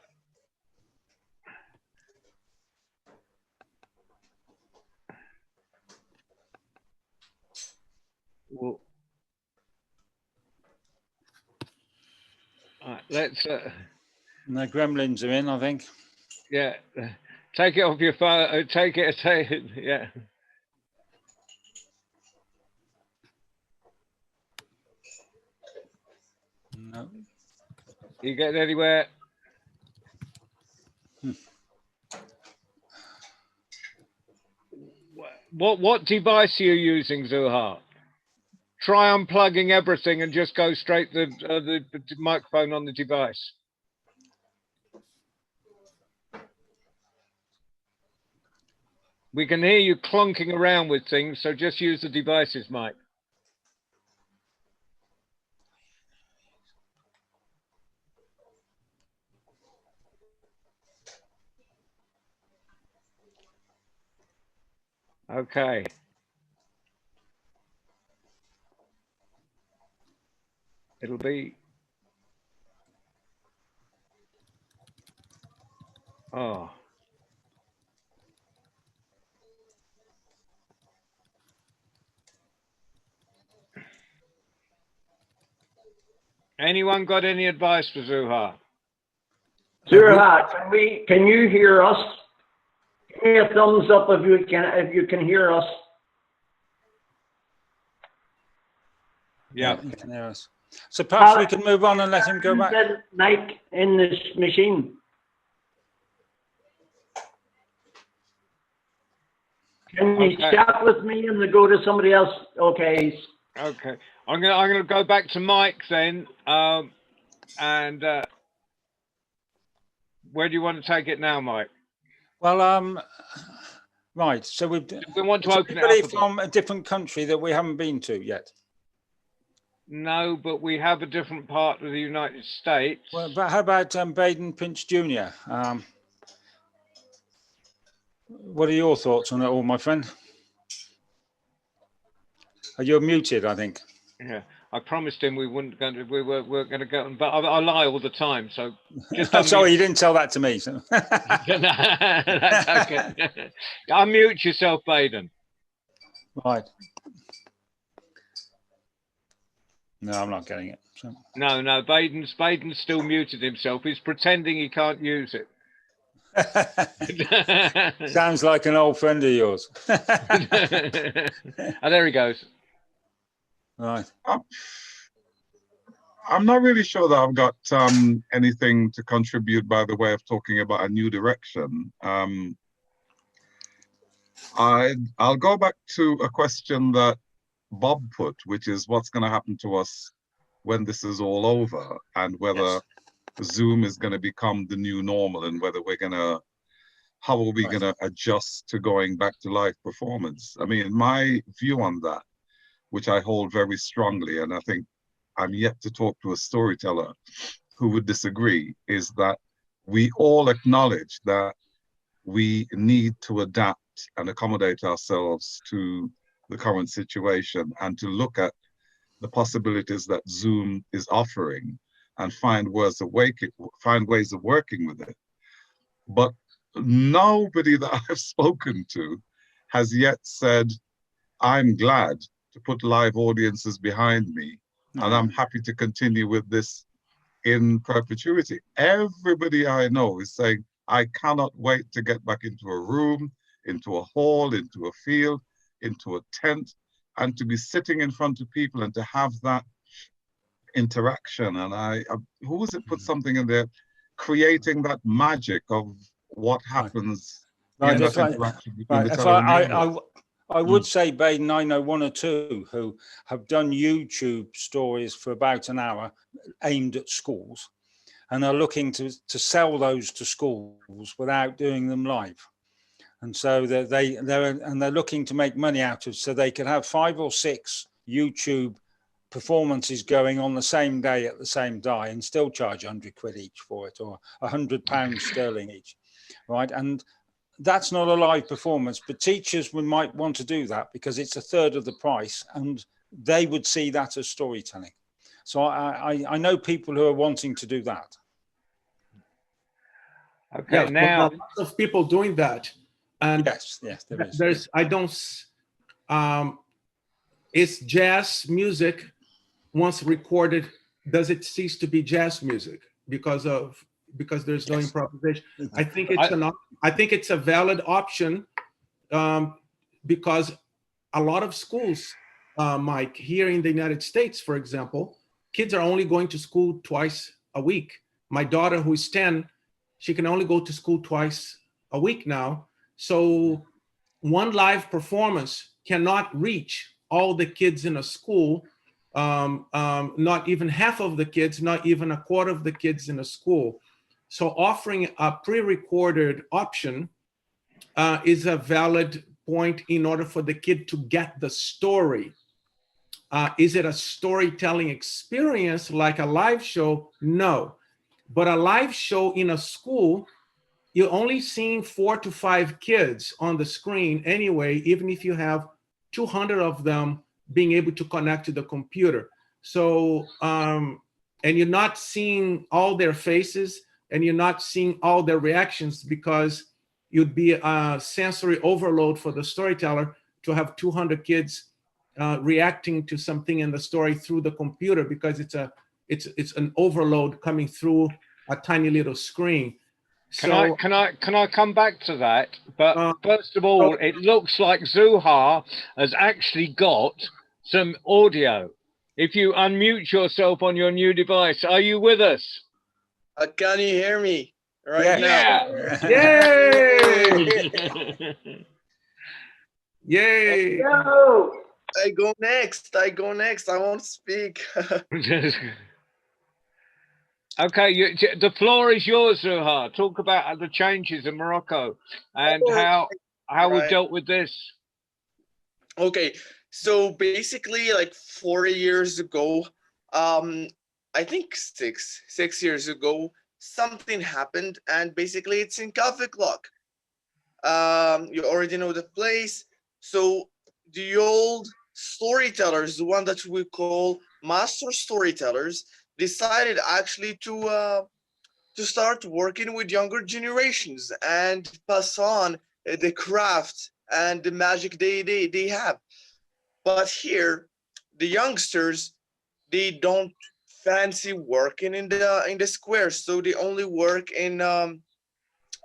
let's. And the gremlins are in, I think. Yeah, take it off your phone. Take it. Yeah. No. You getting anywhere? What device are you using, Zuhar? Try unplugging everything and just go straight to the microphone on the device. We can hear you clunking around with things, so just use the devices, Mike. Okay. It'll be. Oh. Anyone got any advice for Zuhar? Zuhar, can you hear us? Give me a thumbs up if you can hear us. Yeah. You can hear us. So perhaps we can move on and let him go back. Mike in this machine. Can you chat with me and go to somebody else? Okay. Okay. I'm gonna go back to Mike then. And where do you want to take it now, Mike? Well, right. So we want to open it up from a different country that we haven't been to yet. No, but we have a different part of the United States. Well, but how about Baden Pinch Jr.? What are your thoughts on it all, my friend? You're muted, I think. Yeah, I promised him we weren't going to go, but I lie all the time. So just sorry, you didn't tell that to me. So. That's okay. Unmute yourself, Baden. Right. No, I'm not getting it. So. No, Baden's still muted himself. He's pretending he can't use it. Sounds like an old friend of yours. Oh, there he goes. Right. I'm not really sure that I've got anything to contribute by the way of talking about a new direction. I'll go back to a question that Bob put, which is what's going to happen to us when this is all over, and whether Zoom is going to become the new normal, and whether how are we going to adjust to going back to live performance? I mean, my view on that, which I hold very strongly, and I think I'm yet to talk to a storyteller who would disagree, is that we all acknowledge that we need to adapt and accommodate ourselves to the current situation, and to look at the possibilities that Zoom is offering and find ways of working with it. But nobody that I've spoken to has yet said, I'm glad to put live audiences behind me, and I'm happy to continue with this in perpetuity. Everybody I know is saying, I cannot wait to get back into a room, into a hall, into a field, into a tent, and to be sitting in front of people and to have that interaction. And who was it put something in there, creating that magic of what happens in that interaction between the television. I would say, Baden, I know one or two who have done YouTube stories for about an hour aimed at schools and are looking to sell those to schools without doing them live. And so they're looking to make money out of it, so they could have 5 or 6 YouTube performances going on the same day at the same day and still charge 100 quid each for it, or £100 sterling each, right? And that's not a live performance, but teachers might want to do that because it's a third of the price and they would see that as storytelling. So I know people who are wanting to do that. Okay, yeah, now lots of people doing that. And yes, there is. Is jazz music, once recorded, does it cease to be jazz music because there's no improvisation? I think it's a valid option, because a lot of schools, Mike, here in the United States, for example, kids are only going to school twice a week. My daughter, who is 10, she can only go to school twice a week now. So one live performance cannot reach all the kids in a school, not even half of the kids, not even a quarter of the kids in a school. So offering a pre-recorded option is a valid point in order for the kid to get the story. Is it a storytelling experience like a live show? No. But a live show in a school, you're only seeing 4 to 5 kids on the screen anyway, even if you have 200 of them being able to connect to the computer. So, and you're not seeing all their faces and you're not seeing all their reactions, because you'd be a sensory overload for the storyteller to have 200 kids reacting to something in the story through the computer, because it's an overload coming through a tiny little screen. Can I come back to that? But first of all, it looks like Zuha has actually got some audio. If you unmute yourself on your new device, are you with us? Can you hear me right now? Yay! Yay! Go! I go next. I won't speak. Okay, the floor is yours, Zuha. Talk about the changes in Morocco and how we dealt with this. Okay, so basically, like 4 years ago, I think six years ago, something happened, and basically it's in Kafiklock. You already know the place. So the old storytellers, the one that we call master storytellers, decided actually to start working with younger generations and pass on the craft and the magic they have. But here, the youngsters, they don't fancy working in the square, so they only work in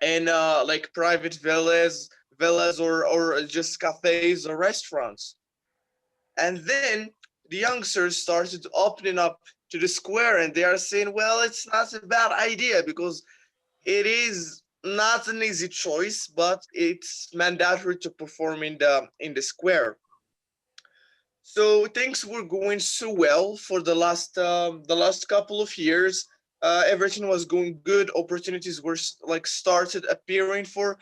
like private villas or just cafes or restaurants. And then the youngsters started opening up to the square, and they are saying, well, it's not a bad idea because it is not an easy choice, but it's mandatory to perform in the square. So things were going so well for the last couple of years. Everything was going good. Opportunities were like started appearing for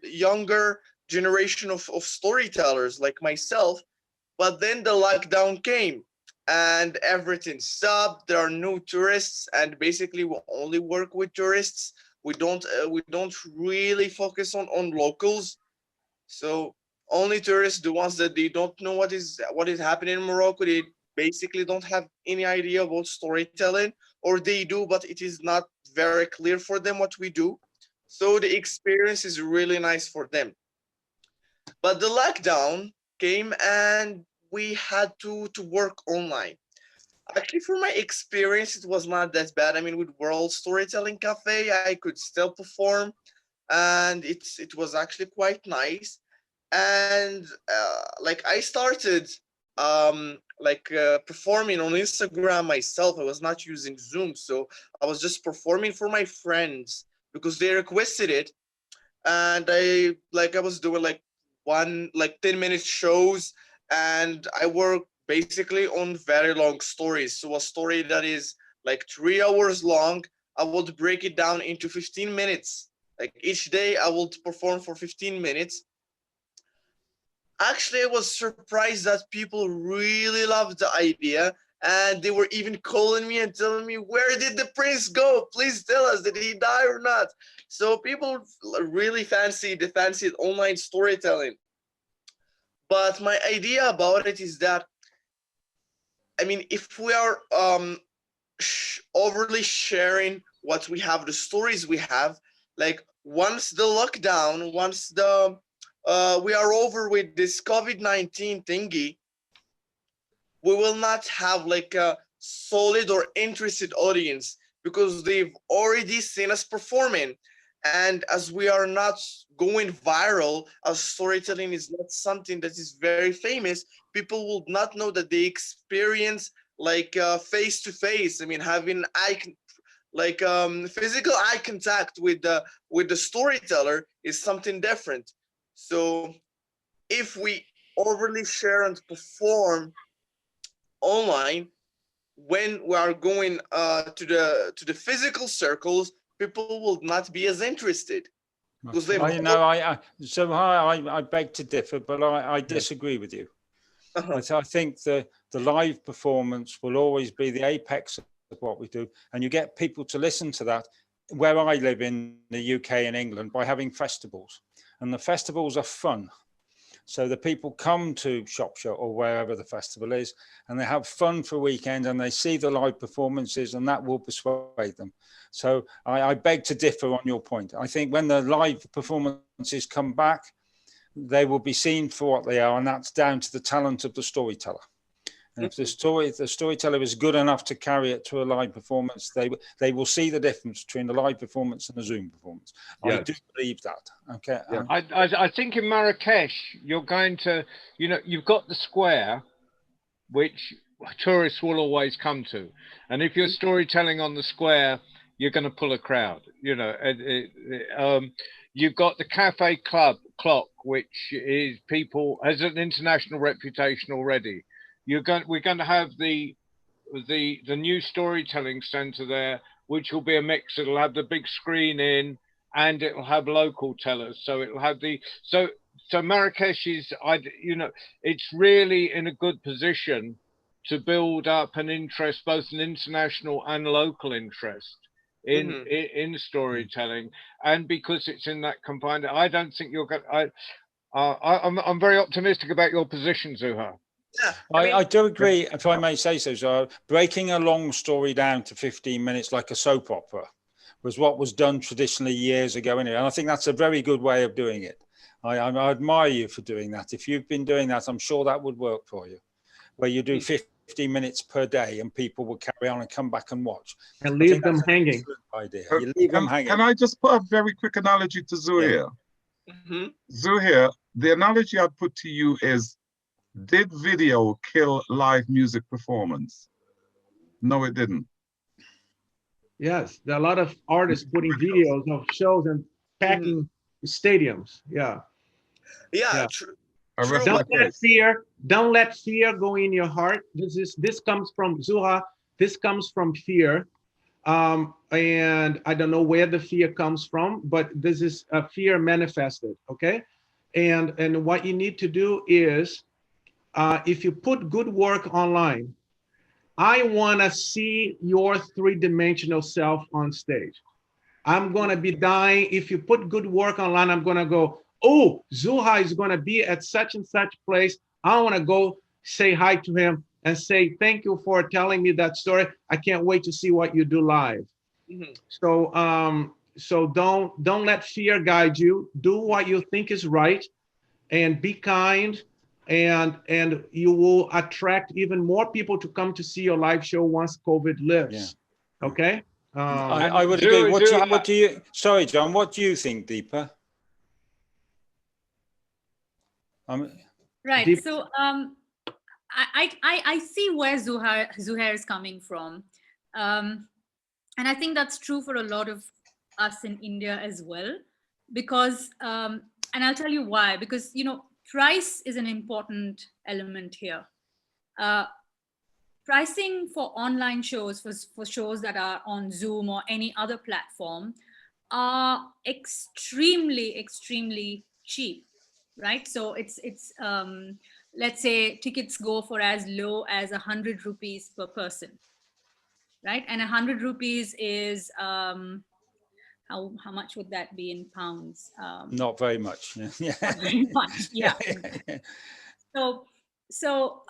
younger generation of storytellers like myself. But then the lockdown came and everything stopped. There are no tourists, and basically we only work with tourists. We don't really focus on locals. So Only tourists, the ones that they don't know what is happening in Morocco, they basically don't have any idea about storytelling, or they do, but it is not very clear for them what we do. So the experience is really nice for them. But the lockdown came and we had to work online. Actually, for my experience, it was not that bad. I mean, with World Storytelling Cafe, I could still perform, and it was actually quite nice. And like I started performing on Instagram myself. I was not using Zoom, so I was just performing for my friends because they requested it, and I was doing like 10-minute shows, and I work basically on very long stories. So a story that is like 3 hours long, I would break it down into 15 minutes. Like each day I would perform for 15 minutes. Actually, I was surprised that people really loved the idea, and they were even calling me and telling me, where did the prince go? Please tell us, did he die or not? So people really fancied online storytelling. But my idea about it is that, I mean, if we are overly sharing what we have, the stories we have, like once the lockdown, once we are over with this COVID-19 thingy, we will not have like a solid or interested audience because they've already seen us performing. And as we are not going viral, as storytelling is not something that is very famous, people will not know that they experience like face to face. I mean, having physical eye contact with the storyteller is something different. So if we overly share and perform online, when we are going to the physical circles, people will not be as interested because they've I beg to differ, but I disagree with you. I think the live performance will always be the apex of what we do, and you get people to listen to that where I live in the UK and England by having festivals, and the festivals are fun. So the people come to Shropshire or wherever the festival is, and they have fun for a weekend, and they see the live performances, and that will persuade them. So I beg to differ on your point. I think when the live performances come back, they will be seen for what they are, and that's down to the talent of the storyteller. And if the storyteller is good enough to carry it to a live performance, they will see the difference between the live performance and the Zoom performance. Yes. I do believe that. Okay. Yeah. I think in Marrakesh, you're going to, you've got the square, which tourists will always come to. And if you're storytelling on the square, you're going to pull a crowd. You've got the Cafe Club clock, which is has an international reputation already. We're going to have the new storytelling center there, which will be a mix. It'll have the big screen in, and it'll have local tellers. So it'll have so Marrakesh is, it's really in a good position to build up an interest, both an international and local interest in storytelling. And because it's in that combined, I don't think you're going. I'm very optimistic about your position, Zuha. Yeah, I do agree, if I may say so. So breaking a long story down to 15 minutes like a soap opera was what was done traditionally years ago. And I think that's a very good way of doing it. I admire you for doing that. If you've been doing that, I'm sure that would work for you, where you do 15 minutes per day and people will carry on and come back and watch. And leave them hanging. Idea. You leave them hanging. Can I just put a very quick analogy to Zuhair? Mm-hmm. Zuhair, the analogy I'd put to you is, did video kill live music performance? No, it didn't. Yes, there are a lot of artists putting videos of shows and packing stadiums. Yeah. True. Don't let fear go in your heart. This comes from Zuha. This comes from fear. And I don't know where the fear comes from, but this is a fear manifested. Okay. And what you need to do is, if you put good work online, I want to see your three-dimensional self on stage. I'm going to be dying. If you put good work online, I'm going to go, oh, Zuha is going to be at such and such place. I want to go say hi to him and say, thank you for telling me that story. I can't wait to see what you do live. Mhm. So don't let fear guide you. Do what you think is right, and be kind, and you will attract even more people to come to see your live show once COVID lifts. Yeah. Okay. I would agree. What do you? Sorry, John. What do you think, Deepa? Right. Deep- So I see where Zuhair is coming from, and I think that's true for a lot of us in India as well, because and I'll tell you why. Because price is an important element here. Pricing for online shows, for shows that are on Zoom or any other platform, are extremely cheap, right? So it's let's say tickets go for as low as 100 rupees per person, right? And 100 rupees is how much would that be in pounds? Not very much. Yeah. Not very much. Yeah. Yeah. So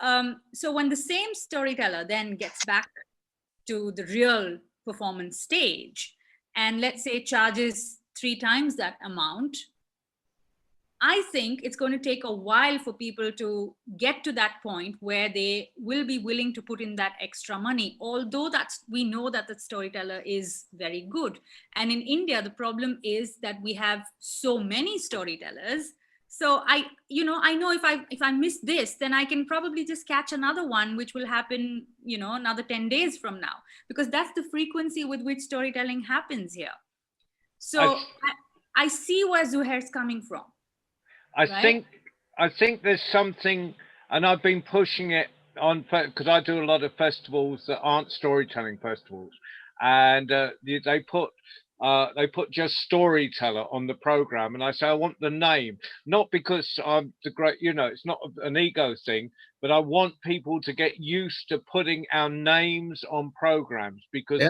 when the same storyteller then gets back to the real performance stage and let's say charges 3 times that amount, I think it's going to take a while for people to get to that point where they will be willing to put in that extra money, although we know that the storyteller is very good. And in India, the problem is that we have so many storytellers. So I know if I miss this, then I can probably just catch another one, which will happen, another 10 days from now, because that's the frequency with which storytelling happens here. So I see where Zuhair's coming from. I think there's something, and I've been pushing it on because I do a lot of festivals that aren't storytelling festivals, and they put just storyteller on the program, and I say I want the name, not because I'm the great, it's not an ego thing, but I want people to get used to putting our names on programs, because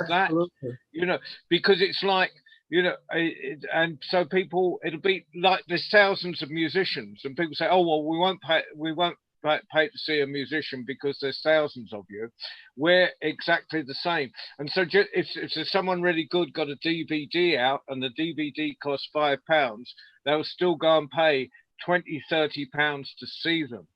because it's like, and so people, it'll be like there's thousands of musicians, and people say, oh well, we won't pay to see a musician because there's thousands of you. We're exactly the same. And so if someone really good got a DVD out and the DVD costs £5, they'll still go and pay £20-30 to see them.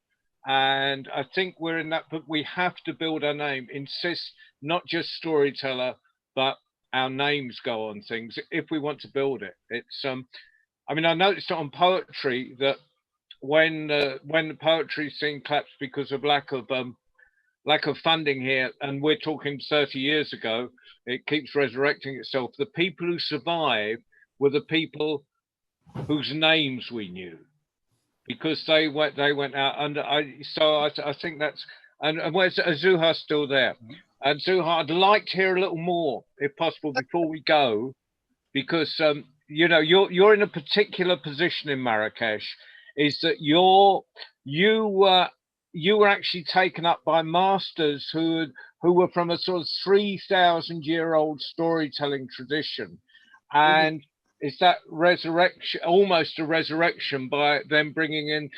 And I think we're in that, but we have to build our name, insist not just storyteller, but our names go on things if we want to build it. It's I mean, I noticed it on poetry that when the poetry scene collapsed because of lack of funding here, and we're talking 30 years ago, it keeps resurrecting itself. The people who survived were the people whose names we knew, because they went out. And I think that's, and where's Zuha still there? And Zuha, I'd like to hear a little more, if possible, before we go, because you're in a particular position in Marrakesh, is that you were actually taken up by masters who were from a sort of 3,000-year-old storytelling tradition, and is that resurrection, almost a resurrection, by them bringing in,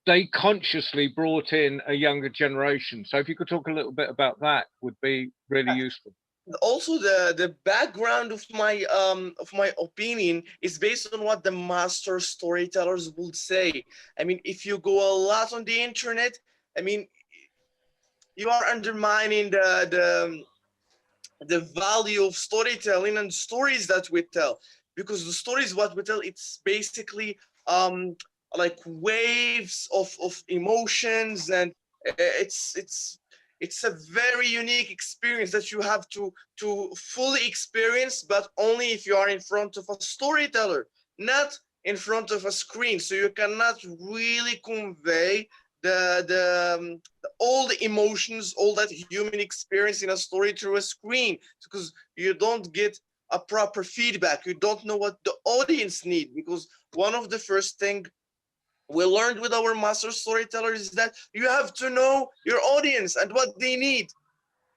they consciously brought in a younger generation. So if you could talk a little bit about that, would be really useful. Also, the background of my opinion is based on what the master storytellers would say. I mean, if you go a lot on the internet, I mean, you are undermining the value of storytelling and stories that we tell, because the stories what we tell, it's basically like waves of emotions, and it's a very unique experience that you have to fully experience, but only if you are in front of a storyteller, not in front of a screen. So you cannot really convey all the emotions, all that human experience in a story through a screen, because you don't get a proper feedback. You don't know what the audience need, because one of the first thing we learned with our master storytellers is that you have to know your audience and what they need.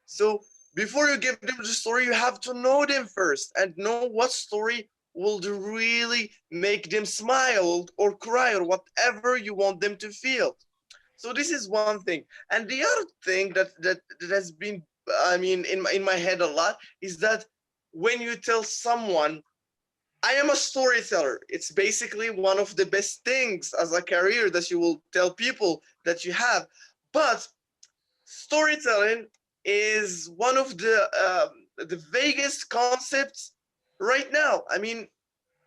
So before you give them the story, you have to know them first and know what story will really make them smile or cry or whatever you want them to feel. So this is one thing. And the other thing that has been, I mean, in my head a lot is that when you tell someone, I am a storyteller, it's basically one of the best things as a career that you will tell people that you have. But storytelling is one of the vaguest concepts right now. I mean,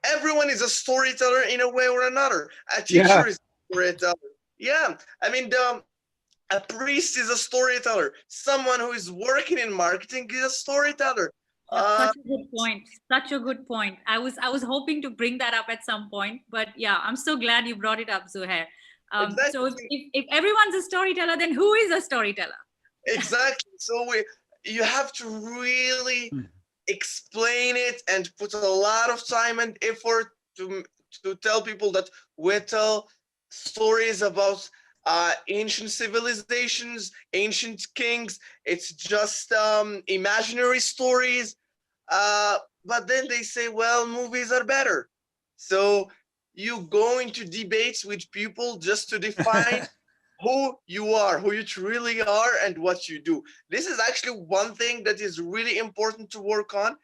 everyone is a storyteller in a way or another. A teacher is a storyteller. Yeah, I mean, a priest is a storyteller. Someone who is working in marketing is a storyteller. Such a good point. Such a good point. I was hoping to bring that up at some point, but yeah, I'm so glad you brought it up, Zuhair. Exactly. So if everyone's a storyteller, then who is a storyteller? Exactly. So you have to really explain it and put a lot of time and effort to tell people that we tell stories about ancient civilizations, ancient kings. It's just imaginary stories. But then they say, well, movies are better. So you go into debates with people just to define who you are, who you truly are, and what you do. This is actually one thing that is really important to work on.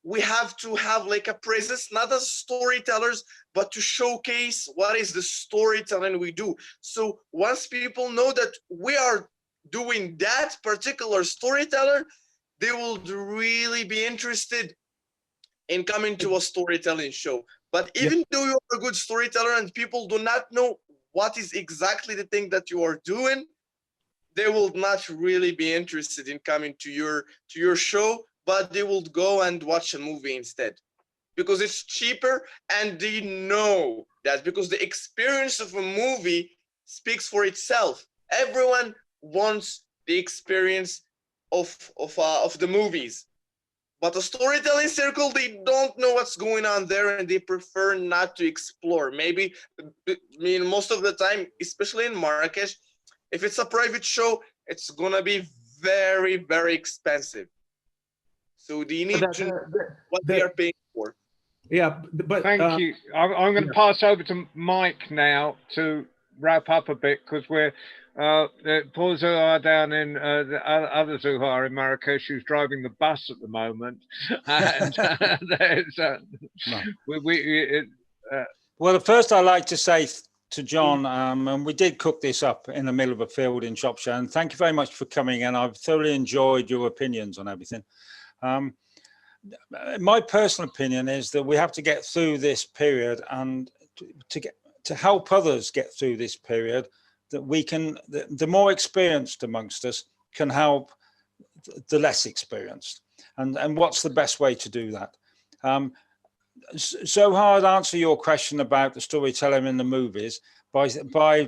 We have to have like a presence, not as storytellers, but to showcase what is the storytelling we do. So once people know that we are doing that particular storyteller, they will really be interested in coming to a storytelling show. But even though you're a good storyteller and people do not know what is exactly the thing that you are doing, they will not really be interested in coming to your show, but they will go and watch a movie instead because it's cheaper, and they know that because the experience of a movie speaks for itself. Everyone wants the experience of the movies. But a storytelling circle, they don't know what's going on there and they prefer not to explore. Maybe, I mean, most of the time, especially in Marrakesh, if it's a private show, it's gonna be very, very expensive. So they need to know what they are paying for. Yeah, but thank you. I'm going to pass over to Mike now to wrap up a bit because we're poor Zuhar down in the other Zuhar in Marrakesh who's driving the bus at the moment, and there's well, first I'd like to say to John, and we did cook this up in the middle of a field in Shropshire, and thank you very much for coming, and I've thoroughly enjoyed your opinions on everything. My personal opinion is that we have to get through this period, and to help others get through this period, that we can, the more experienced amongst us can help the less experienced. And what's the best way to do that? So hard answer your question about the storytelling in the movies by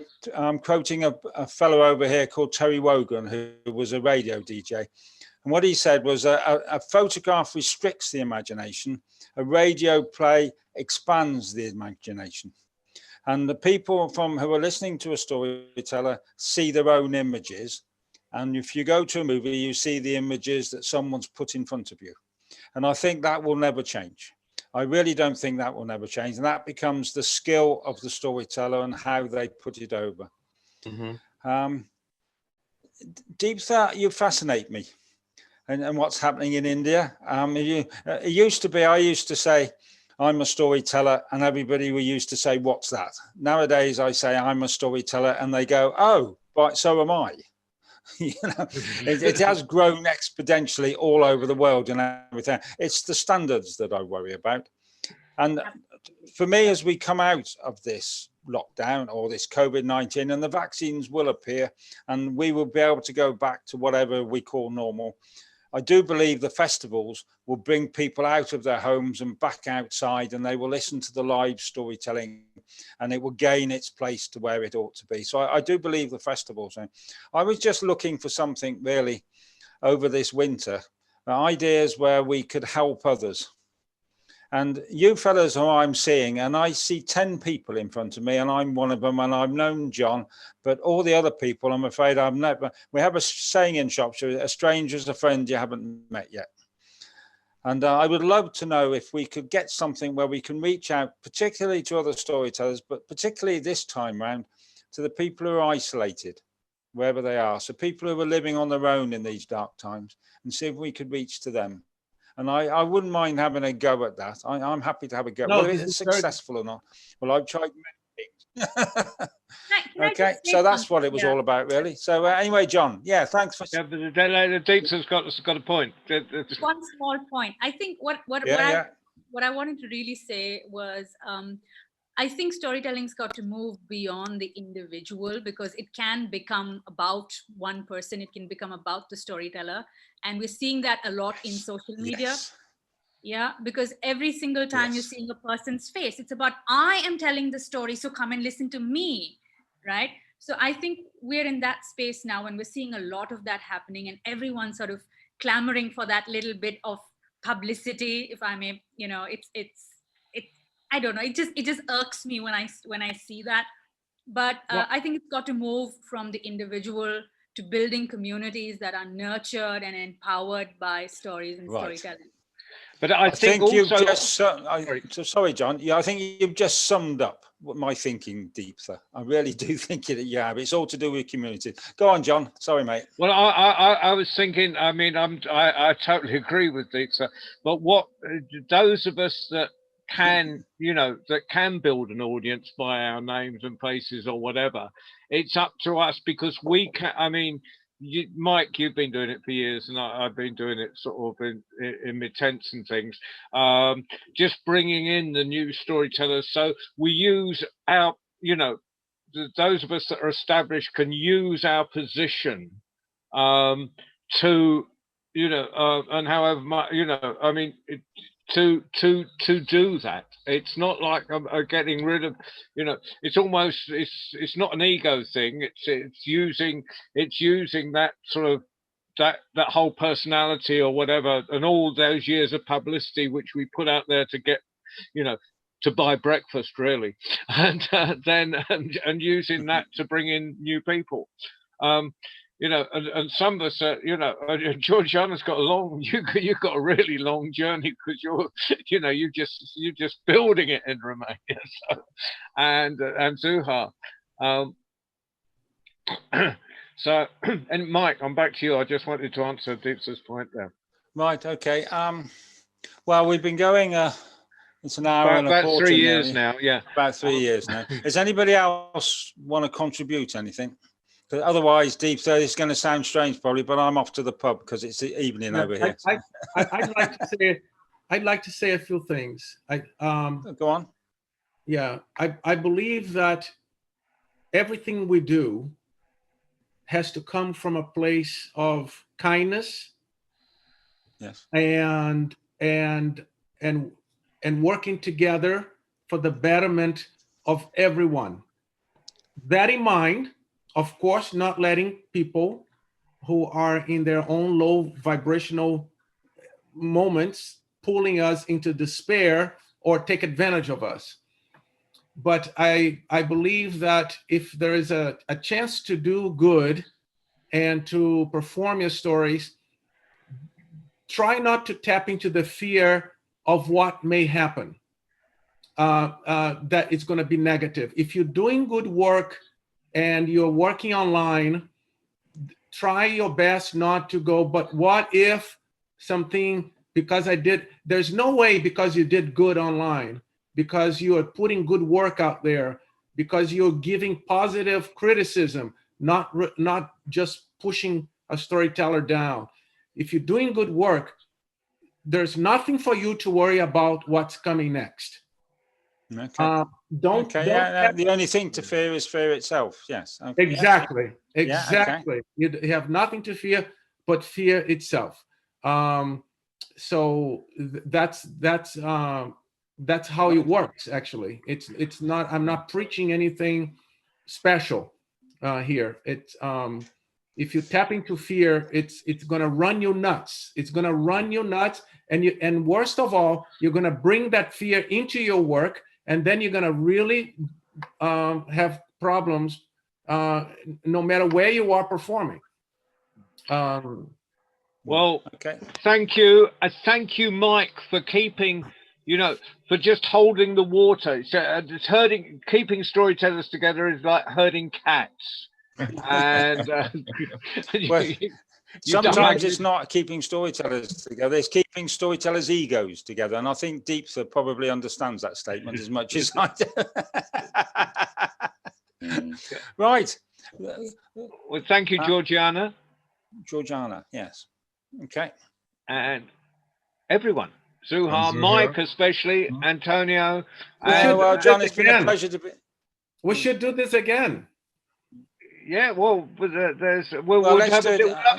quoting a fellow over here called Terry Wogan, who was a radio DJ. And what he said was a photograph restricts the imagination, a radio play expands the imagination. And the people who are listening to a storyteller see their own images. And if you go to a movie, you see the images that someone's put in front of you. And I think that will never change. I really don't think that will never change. And that becomes the skill of the storyteller and how they put it over. Mm-hmm. Deeptha, you fascinate me. And what's happening in India. It used to be, I used to say, I'm a storyteller, and everybody were used to say, what's that? Nowadays, I say, I'm a storyteller, and they go, oh, but so am I. You know, it has grown exponentially all over the world and everything. It's the standards that I worry about. And for me, as we come out of this lockdown or this COVID-19, and the vaccines will appear, and we will be able to go back to whatever we call normal, I do believe the festivals will bring people out of their homes and back outside, and they will listen to the live storytelling, and it will gain its place to where it ought to be. So I do believe the festivals. I was just looking for something really over this winter, ideas where we could help others. And you fellas who I'm seeing, and I see 10 people in front of me, and I'm one of them, and I've known John, but all the other people, I'm afraid I've never. We have a saying in Shropshire, a stranger's a friend you haven't met yet. And I would love to know if we could get something where we can reach out, particularly to other storytellers, but particularly this time round to the people who are isolated, wherever they are. So people who are living on their own in these dark times, and see if we could reach to them. And I wouldn't mind having a go at that. I'm happy to have a go. No, Whether this it's is very- successful or not, well, I've tried many things. Can I Okay, just say so that's something what it was here? all about, really. So anyway, John, yeah, thanks for. Yeah, but the Dietz's got a point. One small point. I think what Yeah. I wanted to really say was I think storytelling's got to move beyond the individual, because it can become about one person. It can become about the storyteller, and we're seeing that a lot in social media. Yes. Yeah, because every single time you're Yes. seeing a person's face, it's about, I am telling the story, so come and listen to me, right? So I think we're in that space now, and we're seeing a lot of that happening, and everyone's sort of clamoring for that little bit of publicity, if I may. You know, it's I don't know, it just irks me when I see that. But I think it's got to move from the individual to building communities that are nurtured and empowered by stories and Right. storytelling. But I think also, you've just sorry, John. Yeah, I think you've just summed up what my thinking, Deeptha. I really do think it. Yeah, it's all to do with community. Go on, John. Sorry, mate. well, I was thinking. I mean, I totally agree with Dietz's. But what those of us that can, that can build an audience by our names and faces or whatever, it's up to us, because we can. I mean, Mike, you've been doing it for years, and I've been doing it sort of in mid-tenths and things. Just bringing in the new storytellers, so we use our, those of us that are established can use our position to, and however much, I mean, to do that. It's not like I'm getting rid of, it's almost, it's not an ego thing. It's using that sort of that whole personality or whatever, and all those years of publicity which we put out there to get, to buy breakfast, really, and then using that to bring in new people. And some of us, Georgiana's got a long, you've got a really long journey, because you're just building it in Romania. So, and Zuha. So, and Mike, I'm back to you. I just wanted to answer Deep's point there. Right. Okay. Well, we've been going. It's an hour and a quarter. About 3 years now. Yeah. About 3 years now. Does anybody else want to contribute anything? Because otherwise, Deeptha, is going to sound strange probably, but I'm off to the pub because it's the evening over here. I'd like to say a few things. Go on. Yeah, I believe that everything we do has to come from a place of kindness. Yes. And working together for the betterment of everyone. That in mind, of course, not letting people who are in their own low vibrational moments pulling us into despair or take advantage of us. But I believe that if there is a chance to do good and to perform your stories, try not to tap into the fear of what may happen, that it's going to be negative. If you're doing good work and you're working online, try your best not to go, but what if something, because there's no way, because you did good online, because you are putting good work out there, because you're giving positive criticism, not just pushing a storyteller down. If you're doing good work, there's nothing for you to worry about what's coming next. Okay. The only thing to fear is fear itself. Yes. Okay. Exactly. Yeah, Exactly. Okay. You have nothing to fear but fear itself. So that's how it works. Actually, it's not. I'm not preaching anything special here. It's if you tap into fear, it's gonna run you nuts. It's gonna run you nuts, and worst of all, you're gonna bring that fear into your work, and then you're gonna really have problems no matter where you are performing. Well, Okay. thank you. Thank you, Mike, for keeping, for just holding the water. So, it's keeping storytellers together is like herding cats. And Well, you've done sometimes that. it's not keeping storytellers together, it's keeping storytellers' egos together. And I think Deeptha probably understands that statement as much as I do. Right. Well, thank you, Georgiana. Georgiana, yes. Okay. And everyone. Zuhar, And Zuhar. Mike especially, Antonio. Well, John, it's been a pleasure to be. We should do this again. Yeah, well, we'll have a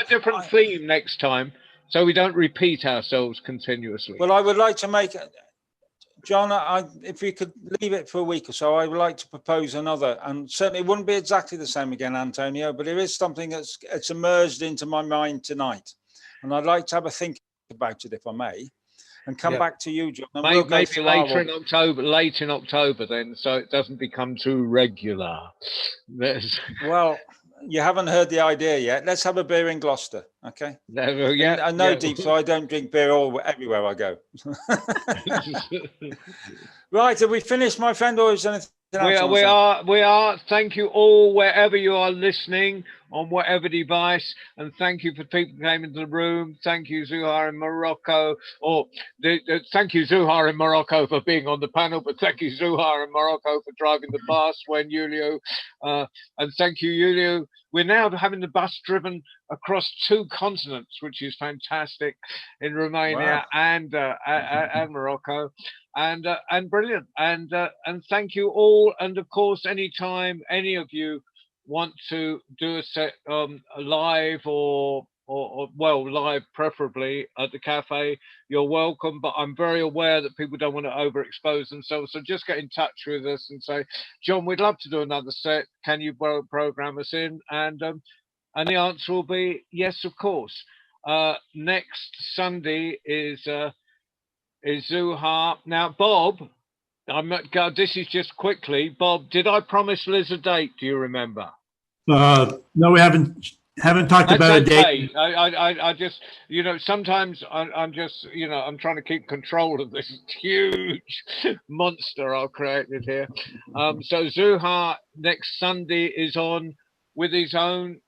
different theme next time, so we don't repeat ourselves continuously. Well, I would like to make, John, if we could leave it for a week or so, I would like to propose another, and certainly it wouldn't be exactly the same again, Antonio, but there is something it's emerged into my mind tonight, and I'd like to have a think about it, if I may, and come back to you, John. And maybe later in October, late in October, then, so it doesn't become too regular. Well, you haven't heard the idea yet. Let's have a beer in Gloucester, okay? Yeah, I know Deep, so I don't drink beer everywhere I go. Right, have we finished, my friend, or is there anything else? We are. Thank you all, wherever you are listening, on whatever device, and thank you for people who came into the room. Thank you, Zuhar in Morocco, thank you, Zuhar in Morocco, for being on the panel, but thank you, Zuhar in Morocco, for driving the bus when Julio, and thank you, Julio. We're now having the bus driven across 2 continents, which is fantastic, in Romania and Morocco. And brilliant, and thank you all. And of course, anytime any of you want to do a set live or live preferably at the cafe, you're welcome. But I'm very aware that people don't want to overexpose themselves, so just get in touch with us and say, John, we'd love to do another set. Can you program us in? And the answer will be yes, of course. Next Sunday is Zuhar. Now, Bob, this is just quickly. Bob, did I promise Liz a date? Do you remember? No, we haven't talked about a date. I just, sometimes I'm just, I'm trying to keep control of this huge monster I've created here. So Zuhar next Sunday is on with his own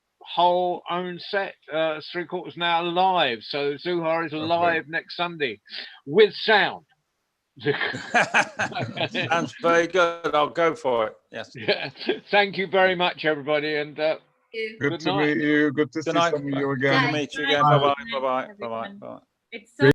set, 3/4 now live. So Zuhar is live next Sunday with sound. Sounds very good. I'll go for it. Yes. Yeah. Thank you very much, everybody, and good to meet you. Good to see some of you again. Good to meet you again. Bye bye. Bye bye. Bye bye. It's so